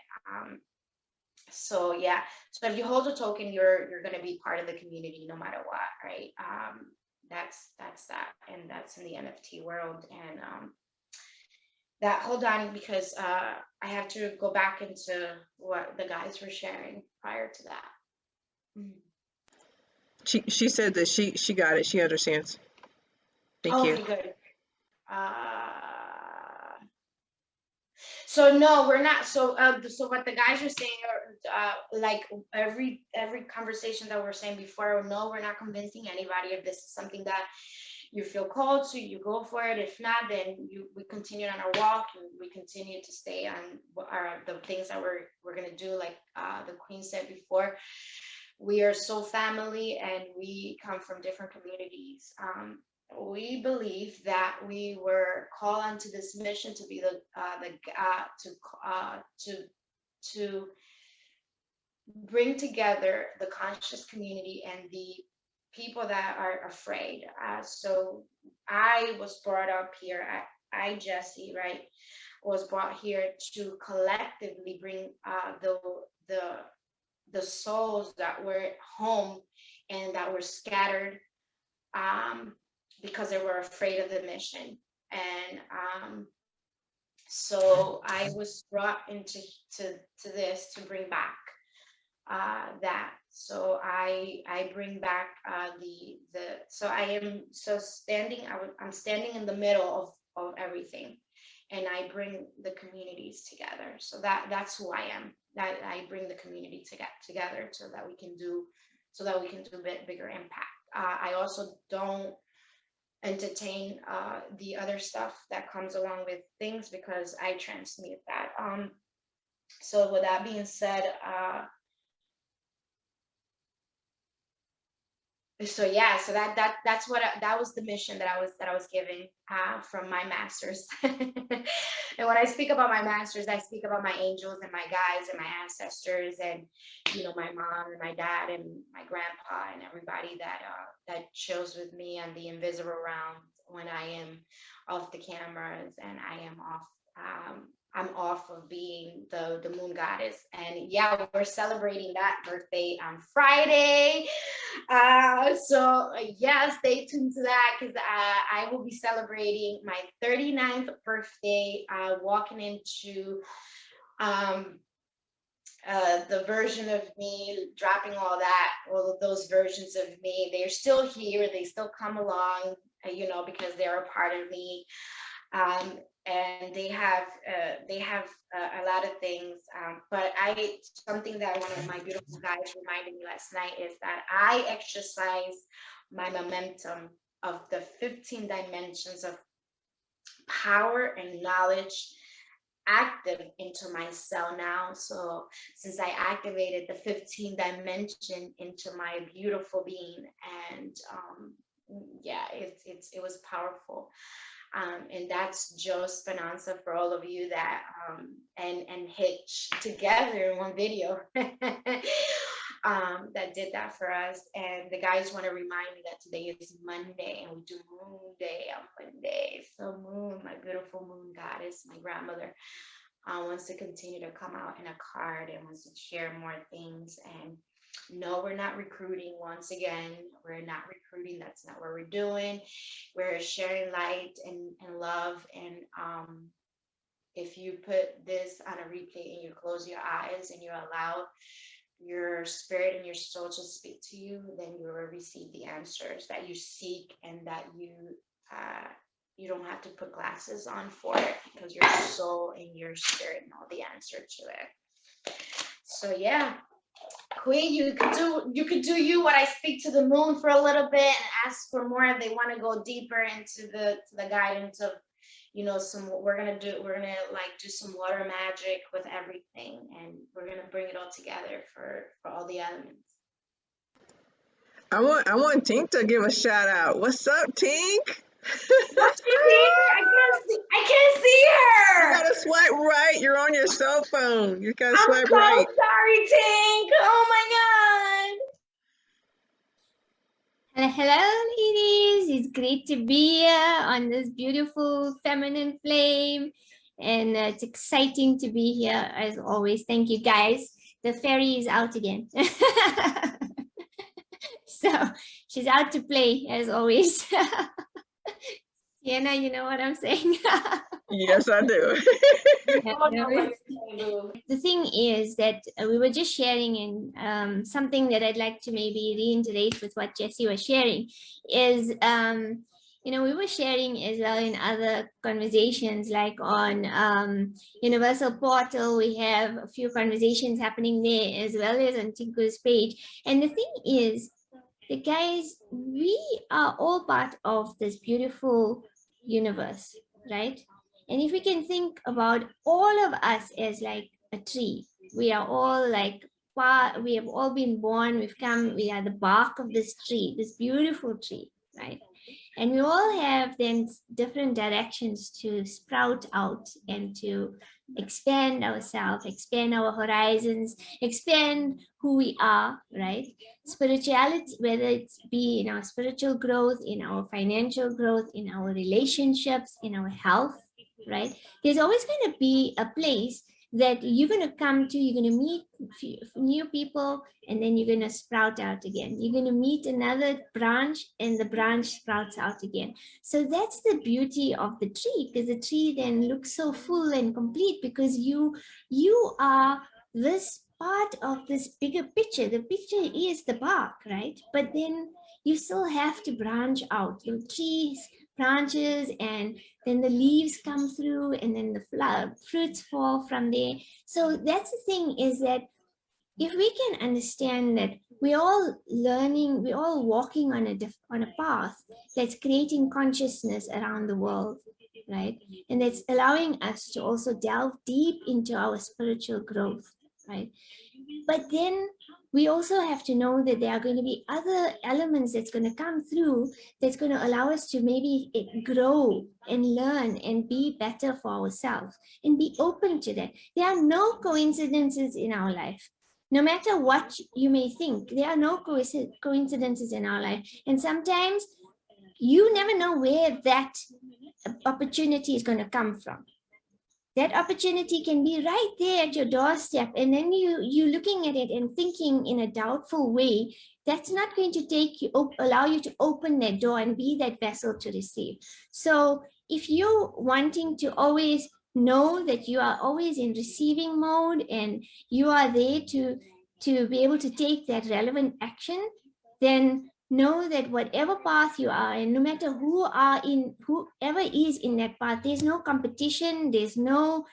So yeah, so if you hold a token, you're going to be part of the community no matter what, right? That's that, and that's in the NFT world. And that, hold on, because I have to go back into what the guys were sharing prior to that. She said that she got it. She understands. Thank you. Okay, good. So no, we're not. So so what the guys are saying are like every conversation that we're saying before. No, we're not convincing anybody. If this is something that you feel called to, you go for it. If not, then we continue on our walk, and we continue to stay on the things that we're gonna do. Like the Queen said before, we are so family, and we come from different communities. We believe that we were called onto this mission to be to bring together the conscious community and the people that are afraid. So I was brought up here. Jessie, right, was brought here to collectively bring the souls that were at home and that were scattered, because they were afraid of the mission. And so I was brought into this to bring back that. So I bring back so I'm standing in the middle of everything, and I bring the communities together. So that's who I am. That I bring the community together so that we can do bigger impact. I also don't entertain the other stuff that comes along with things, because I transmute that. So with that being said, so yeah, so that's what that was the mission that I was given from my masters. And when I speak about my masters, I speak about my angels and my guides and my ancestors, and my mom and my dad and my grandpa and everybody that chills with me on the invisible realm when I am off the cameras and I am off. I'm off of being the moon goddess. And yeah, we're celebrating that birthday on Friday. So yeah, stay tuned to that, because I will be celebrating my 39th birthday, walking into the version of me, dropping all of those versions of me. They're still here, they still come along, because they're a part of me. And they have a lot of things, but something that one of my beautiful guys reminded me last night is that I exercise my momentum of the 15 dimensions of power and knowledge active into my cell now. So since I activated the 15 dimension into my beautiful being, and yeah, it was powerful. And that's Joe's Bonanza for all of you that and Hitch together in one video that did that for us. And the guys want to remind me that today is Monday and we do Moon Day on Monday. So Moon, my beautiful moon goddess, my grandmother, wants to continue to come out in a card and wants to share more things. And no, we're not recruiting. Once again, we're not recruiting. That's not what we're doing. We're sharing light and love. And if you put this on a replay and you close your eyes and you allow your spirit and your soul to speak to you, then you will receive the answers that you seek, and that you don't have to put glasses on for it, because your soul and your spirit know the answer to it. So yeah. Queen, you could do you what I speak to the moon for a little bit and ask for more if they want to go deeper into the guidance of we're gonna do some water magic with everything, and we're gonna bring it all together for all the elements. I want Tink to give a shout out. What's up, Tink? What's here? I can't see her. You gotta swipe right. You're on your cell phone. You gotta I'm swipe so right. sorry, Tink. Oh my God. Hello, ladies. It's great to be here on this beautiful feminine flame. And it's exciting to be here as always. Thank you, guys. The fairy is out again. So she's out to play as always. Yesenia, you know what I'm saying? Yes, I do. The thing is that we were just sharing, and something that I'd like to maybe reiterate with what Jessie was sharing is, we were sharing as well in other conversations, like on Universal Portal, we have a few conversations happening there, as well as on Tinku's page. And the thing is, the guys, we are all part of this beautiful universe, right? And if we can think about all of us as like a tree, we are all like, we have all been born, we are the bark of this tree, this beautiful tree, right? And we all have then different directions to sprout out and to expand ourselves, expand our horizons, expand who we are, right? Spirituality, whether it be in our spiritual growth, in our financial growth, in our relationships, in our health, right? There's always going to be a place that you're going to come to, you're going to meet new people, and then you're going to sprout out again. You're going to meet another branch, and the branch sprouts out again. So that's the beauty of the tree, because the tree then looks so full and complete, because you are this part of this bigger picture. The picture is the bark, right? But then you still have to branch out. The trees branches, and then the leaves come through, and then the fruits fall from there. So that's the thing, is that if we can understand that we're all learning, we're all walking on a path that's creating consciousness around the world, right? And that's allowing us to also delve deep into our spiritual growth, right? But then we also have to know that there are going to be other elements that's going to come through that's going to allow us to maybe grow and learn and be better for ourselves, and be open to that. There are no coincidences in our life. No matter what you may think, there are no coincidences in our life. And sometimes you never know where that opportunity is going to come from. That opportunity can be right there at your doorstep, and then you looking at it and thinking in a doubtful way. That's not going to allow you to open that door and be that vessel to receive. So if you're wanting to always know that you are always in receiving mode, and you are there to be able to take that relevant action, then know that whatever path you are, and no matter whoever is in that path, there's no competition, there's no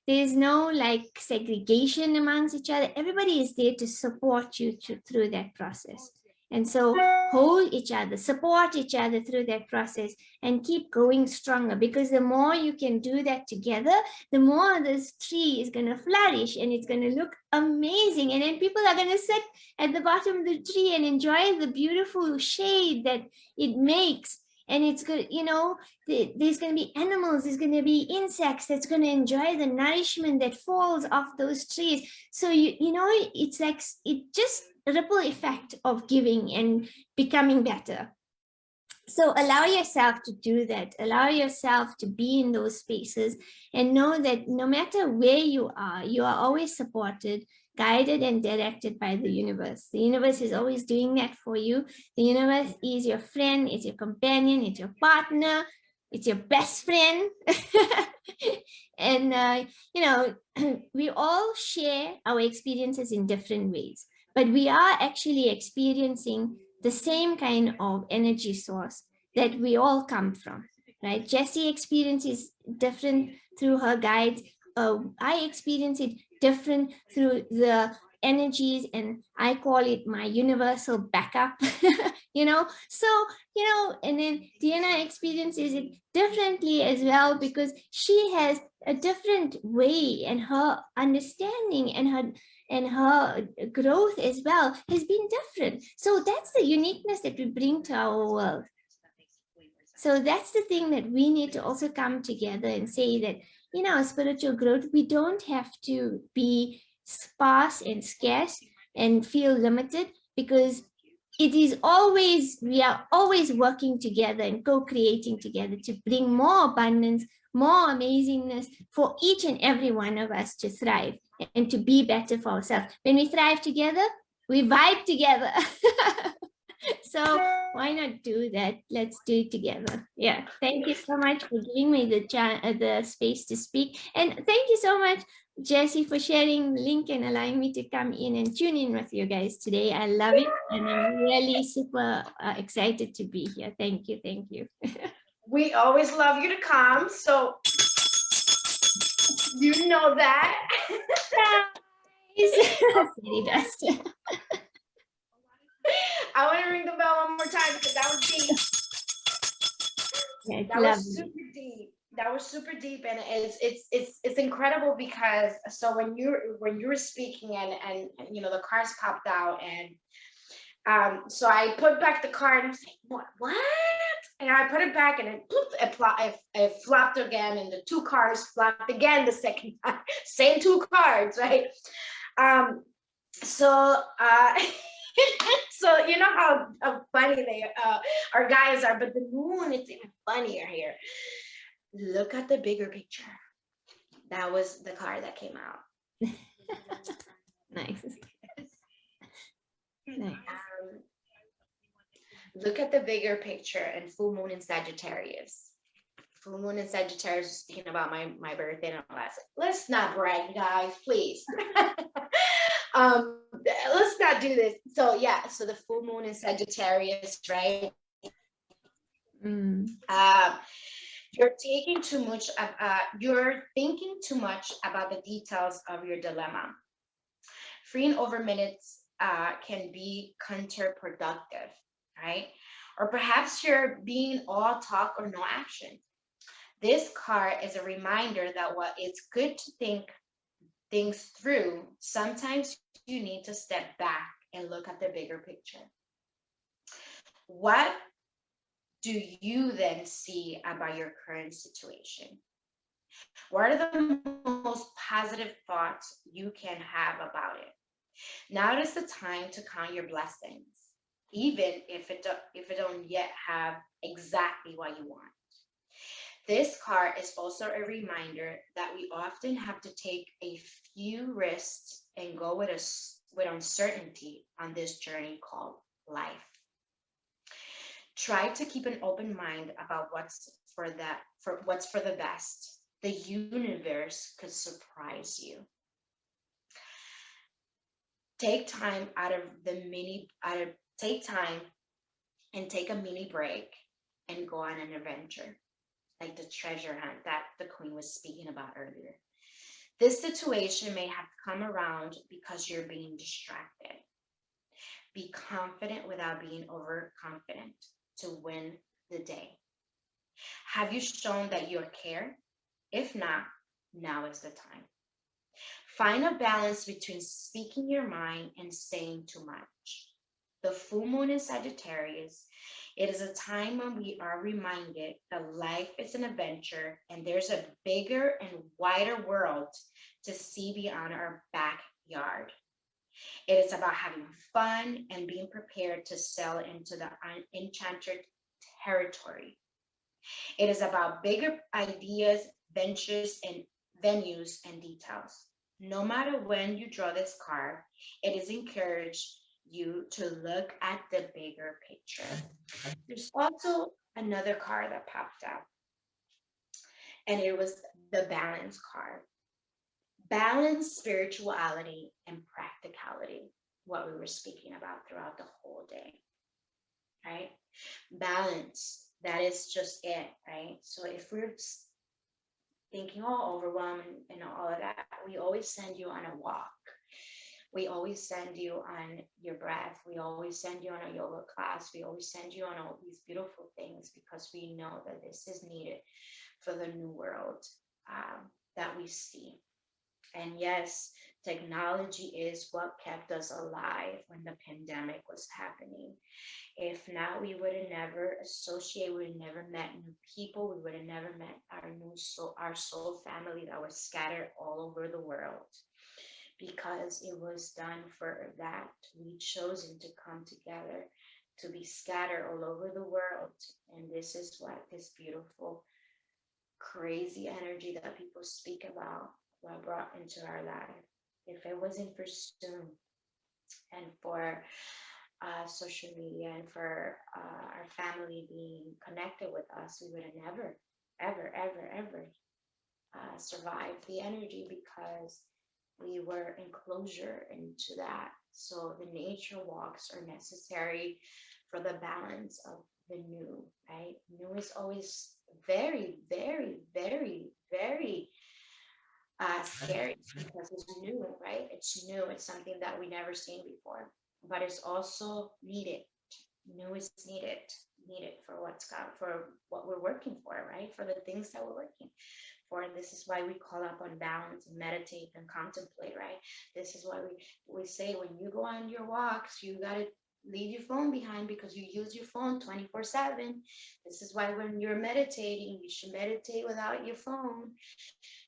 like segregation amongst each other. Everybody is there to support you through that process. And so hold each other, support each other through that process, and keep going stronger, because the more you can do that together, the more this tree is going to flourish, and it's going to look amazing. And then people are going to sit at the bottom of the tree and enjoy the beautiful shade that it makes. And it's good, there's going to be animals, there's going to be insects that's going to enjoy the nourishment that falls off those trees. So it's like, it just ripple effect of giving and becoming better. So allow yourself to do that. Allow yourself to be in those spaces, and know that no matter where you are always supported, guided, and directed by the universe. The universe is always doing that for you. The universe is your friend, it's your companion, it's your partner, it's your best friend. And, we all share our experiences in different ways, but we are actually experiencing the same kind of energy source that we all come from, right? Jessie experiences different through her guides. I experience it different through the energies, and I call it my universal backup. And then DeAnna experiences it differently as well, because she has a different way, and her understanding and her growth as well has been different. So that's the uniqueness that we bring to our world. So that's the thing that we need to also come together and say that in our spiritual growth, we don't have to be sparse and scarce and feel limited, because we are always working together and co-creating together to bring more abundance, more amazingness for each and every one of us to thrive and to be better for ourselves. When we thrive together, we vibe together. So why not do that? Let's do it together. Yeah. Thank you so much for giving me the space to speak. And thank you so much, Jessie, for sharing the link and allowing me to come in and tune in with you guys today. I love it. And I'm really super excited to be here. Thank you. Thank you. We always love you to come. So you know that. I want to ring the bell one more time, because that was deep. Yeah, that was super deep. That was super deep, and it's incredible, because so when you were speaking and the cards popped out, and so I put back the card and I was like, what? And I put it back, and it flopped again, and the two cards flopped again the second time. Same two cards, right? So so you know how funny our guys are, but the moon, it's even funnier here. Look at the bigger picture. That was the card that came out. Nice. Nice. Look at the bigger picture, and full moon in Sagittarius. Full moon in Sagittarius is speaking about my birthday and all that. Let's not brag, guys, please. Let's not do this. So yeah, so the full moon in Sagittarius, right? Mm. You're taking too much, you're thinking too much about the details of your dilemma. Freeing over minutes can be counterproductive, right? Or perhaps you're being all talk or no action. This card is a reminder that while it's good to think things through, sometimes you need to step back and look at the bigger picture. What do you then see about your current situation? What are the most positive thoughts you can have about it? Now is the time to count your blessings, even if it don't yet have exactly what you want. This card is also a reminder that we often have to take a few risks and go with uncertainty on this journey called life. Try to keep an open mind about what's for the best. The universe could surprise you. Take time take time and take a mini break and go on an adventure, like the treasure hunt that the queen was speaking about earlier. This situation may have come around because you're being distracted. Be confident without being overconfident to win the day. Have you shown that you care? If not, now is the time. Find a balance between speaking your mind and saying too much. The full moon in Sagittarius, it is a time when we are reminded that life is an adventure and there's a bigger and wider world to see beyond our backyard. It is about having fun and being prepared to sail into the enchanted territory. It is about bigger ideas, ventures, and venues and details. No matter when you draw this card, it is encouraged you to look at the bigger picture. There's also another card that popped out, and it was the balance card. Balance, spirituality, and practicality, what we were speaking about throughout the whole day, right? Balance, that is just it, right? So if we're thinking, oh, overwhelmed and all of that, we always send you on a walk. We always send you on your breath. We always send you on a yoga class. We always send you on all these beautiful things because we know that this is needed for the new world that we see. And yes, technology is what kept us alive when the pandemic was happening. If not, we would have never associated, we would have never met new people, we would have never met our soul family that was scattered all over the world. Because it was done for that. We chosen to come together, to be scattered all over the world. And this is what this beautiful, crazy energy that people speak about were brought into our life. If it wasn't for Zoom and for social media and for our family being connected with us, we would have never, ever, ever, ever survived the energy because we were in closure into that. So the nature walks are necessary for the balance of the new, right? New is always very, very, very, very scary because it's new, right? It's new. It's something that we never seen before, but it's also needed. New is needed for for what we're working for, right? For the things that we're working for. And this is why we call up on balance and meditate and contemplate, right? This is why we say when you go on your walks, you got to leave your phone behind because you use your phone 24/7. This is why when you're meditating, you should meditate without your phone.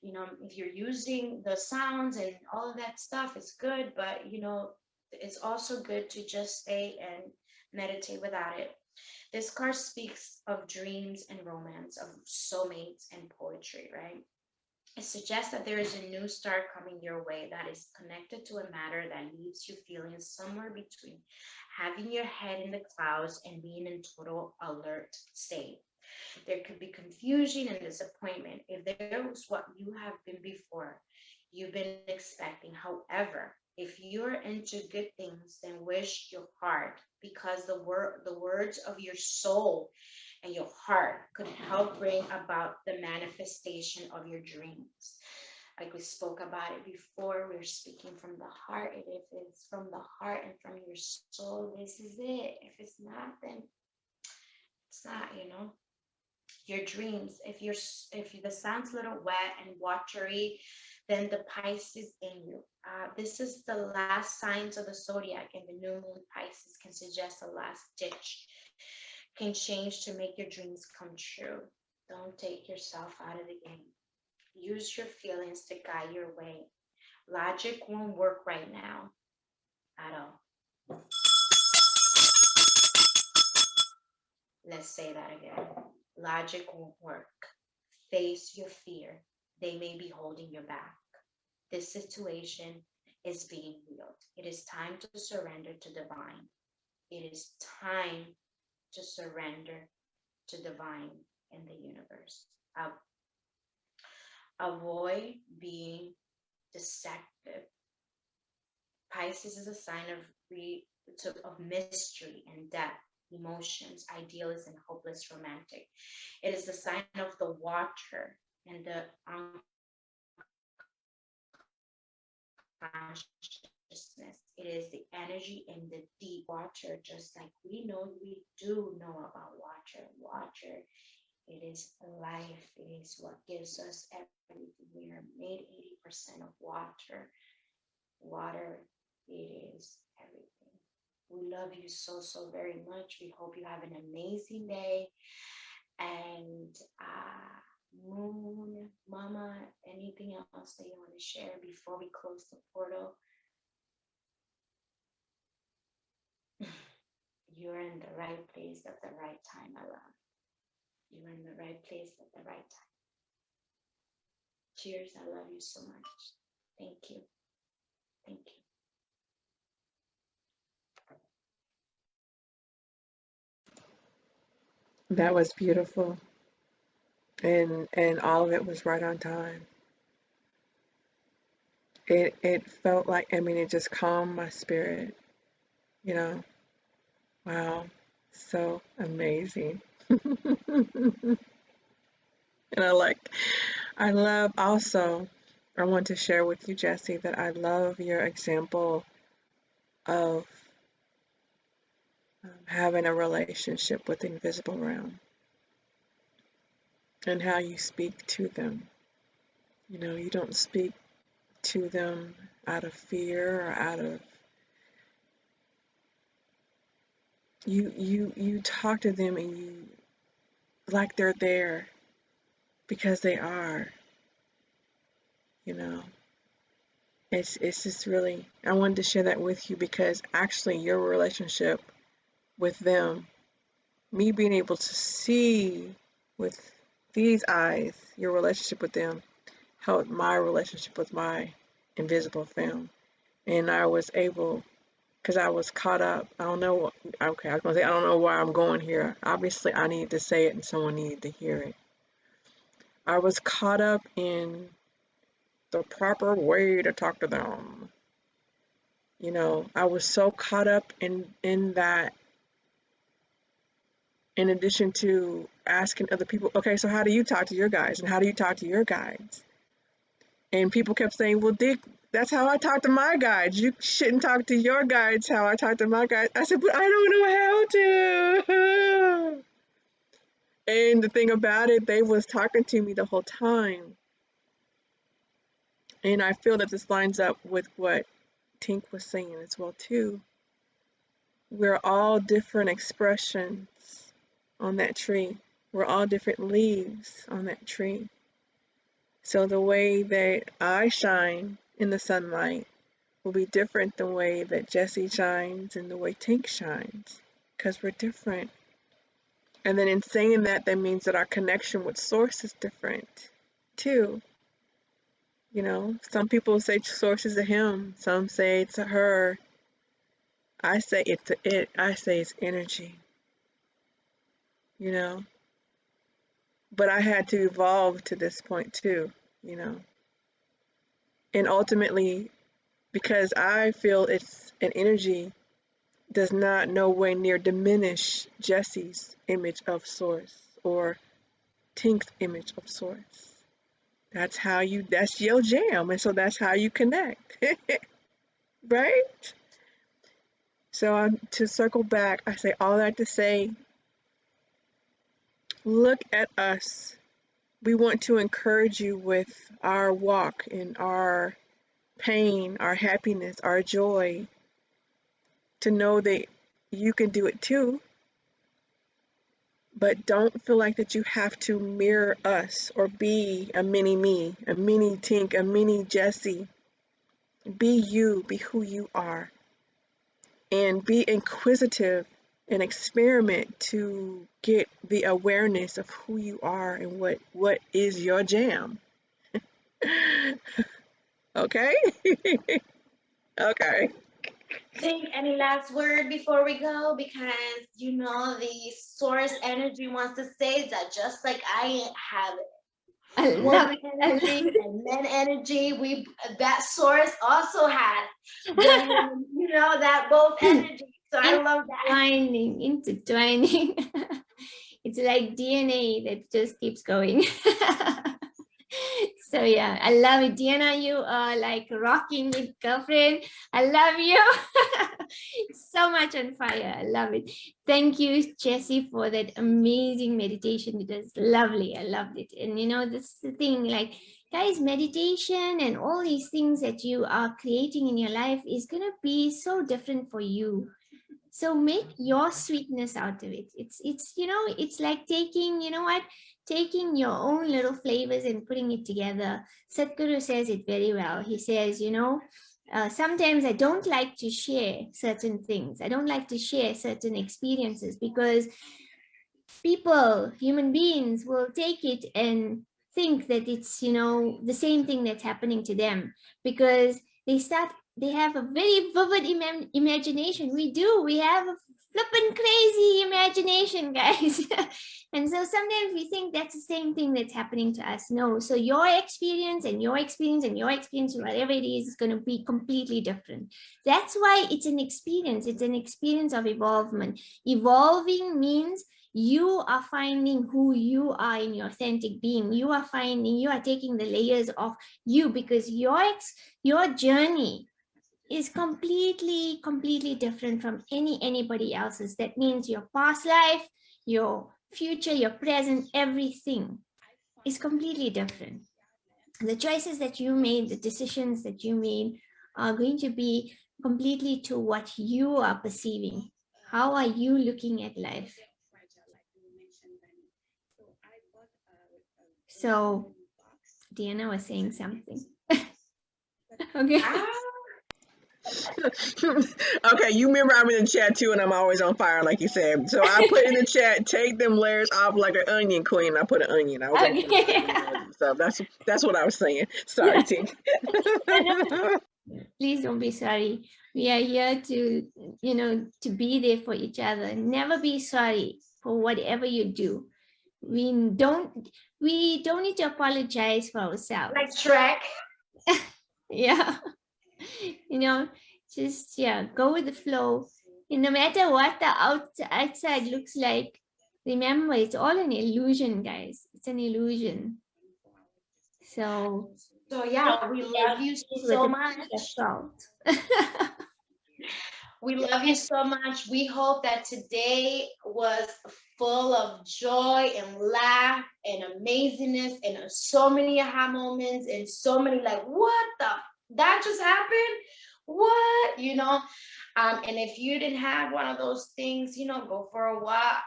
You know, if you're using the sounds and all of that stuff, it's good, but you know, it's also good to just stay and meditate without it. This card speaks of dreams and romance, of soulmates and poetry, right? It suggests that there is a new start coming your way that is connected to a matter that leaves you feeling somewhere between having your head in the clouds and being in total alert state. There could be confusion and disappointment if there was what you have been before, you've been expecting. However, If you're into good things, then wish your heart, because the words of your soul and your heart could help bring about the manifestation of your dreams. Like we spoke about it before, we're speaking from the heart. And if it's from the heart and from your soul, this is it. If it's not, then it's not, you know. Your dreams, if the sun's a little wet and watery, then the Pisces in you. This is the last signs of the zodiac, and the new moon Pisces can suggest a last ditch, can change to make your dreams come true. Don't take yourself out of the game. Use your feelings to guide your way. Logic won't work right now at all. Let's say that again. Logic won't work. Face your fear. They may be holding you back. This situation is being healed. It is time to surrender to divine. It is time to surrender to divine in the universe. Avoid being deceptive. Pisces is a sign of mystery and depth, emotions, idealism, hopeless romantic. It is the sign of the water and the unconsciousness. It is the energy in the deep water, just like we do know about water. Water, it is life. It is what gives us everything. We are made 80% of water. Water, it is everything. We love you so, so very much. We hope you have an amazing day. And Moon, Mama, anything else that you want to share before we close the portal? You're in the right place at the right time, my love. You're in the right place at the right time. Cheers. I love you so much. Thank you. Thank you. That was beautiful. And all of it was right on time. It felt like, I mean, it just calmed my spirit, you know. Wow. So amazing. And I love also, I want to share with you, Jessie, that I love your example of having a relationship with the invisible realm and how you speak to them. You know, you don't speak to them out of fear or out of, you talk to them and you, like they're there, because they are, you know. It's just really, I wanted to share that with you because actually your relationship with them, me being able to see with these eyes, your relationship with them helped my relationship with my invisible fam. And I was able, because I was caught up, I don't know, okay, I was gonna say, I don't know why I'm going here. Obviously, I needed to say it and someone needed to hear it. I was caught up in the proper way to talk to them. You know, I was so caught up in that, in addition to asking other people, okay, so how do you talk to your guys? And how do you talk to your guys? And people kept saying, well, Dick, that's how I talk to my guides. You shouldn't talk to your guides how I talk to my guides. I said, but I don't know how to. And the thing about it, they was talking to me the whole time. And I feel that this lines up with what Tink was saying as well, too. We're all different expressions on that tree. We're all different leaves on that tree. So the way that I shine in the sunlight will be different the way that Jessie shines and the way Tink shines, because we're different. And then in saying that, that means that our connection with Source is different too. You know, some people say Source is a him, some say it's a her. I say it's a it. I say it's energy. You know, but I had to evolve to this point too. You know, and ultimately, because I feel it's an energy does not nowhere near diminish Jesse's image of source or Tink's image of source. That's your jam. And so that's how you connect. Right? So to circle back, I say all that to say, look at us. We want to encourage you with our walk and our pain, our happiness, our joy, to know that you can do it too. But don't feel like that you have to mirror us or be a mini me, a mini Tink, a mini Jessie. Be you, be who you are. And be inquisitive and experiment to get the awareness of who you are and what is your jam. Okay? Okay. Think any last word before we go? Because you know the source energy wants to say that just like I have I love woman it. energy and men energy, that source also had the, you know, that both energy. So I love that. Intertwining. It's like DNA that just keeps going. So yeah, I love it. DeAnna, you are like rocking it, girlfriend. I love you. So much on fire. I love it. Thank you, Jessie, for that amazing meditation. It was lovely. I loved it. And you know, this is the thing, like, guys, meditation and all these things that you are creating in your life is going to be so different for you. So make your sweetness out of it. It's you know, it's like taking, you know what, taking your own little flavors and putting it together. Sadhguru says it very well. He says, you know, sometimes I don't like to share certain things. I don't like to share certain experiences because people, human beings, will take it and think that it's, you know, the same thing that's happening to them, because they have a very vivid imagination. We have a flippin' crazy imagination, guys. And so sometimes we think that's the same thing that's happening to us. No, so your experience and your experience and your experience, whatever it is going to be completely different. That's why it's an experience. It's an experience of evolvement. Evolving means you are finding who you are in your authentic being. You are taking the layers of you, because your journey is completely different from anybody else's. That means your past life, your future, your present, everything is completely different. The choices that you made, the decisions that you made are going to be completely to what you are perceiving. How are you looking at life? So DeAnna was saying something. Okay. Okay, you remember I'm in the chat too, and I'm always on fire, like you said. So I put in the chat, take them layers off like an onion, queen. I put an onion. I was Okay. so that's what I was saying. Sorry, Tink. Please don't be sorry. We are here to, you know, to be there for each other. Never be sorry for whatever you do. We don't need to apologize for ourselves. Like Shrek. Yeah. You know, just, yeah, go with the flow. And no matter what the outside looks like, remember, it's all an illusion, guys. It's an illusion. So Yeah, we love you so much. We love you so much. We hope that today was full of joy and laugh and amazingness and so many aha moments and so many like, what the, that just happened? What? You know, and if you didn't have one of those things, you know, go for a walk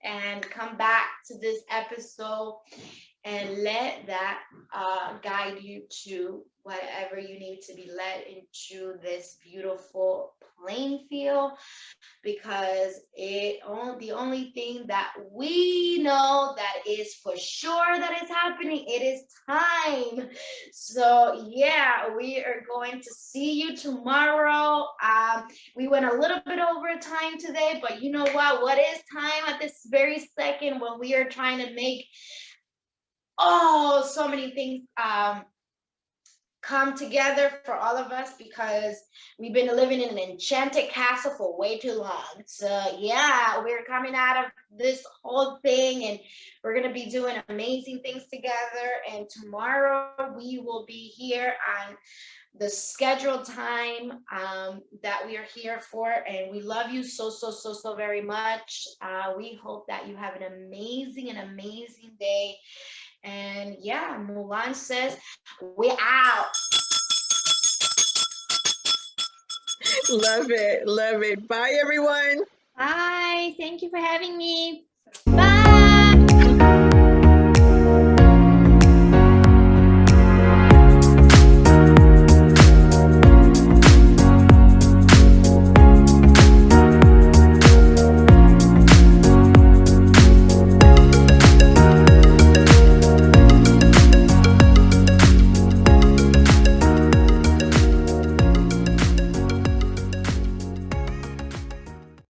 and come back to this episode and let that guide you to whatever you need to be led into this beautiful playing field, because the only thing that we know that is for sure that is happening, it is time. So yeah, we are going to see you tomorrow. We went a little bit over time today, but you know what is time at this very second when we are trying to make so many things come together for all of us, because we've been living in an enchanted castle for way too long. So yeah, we're coming out of this whole thing, and we're going to be doing amazing things together. And tomorrow we will be here on the scheduled time that we are here for. And we love you so, so, so, so very much. We hope that you have an amazing day. And yeah, Mulan says, we're out. Love it. Love it. Bye, everyone. Bye. Thank you for having me. Bye.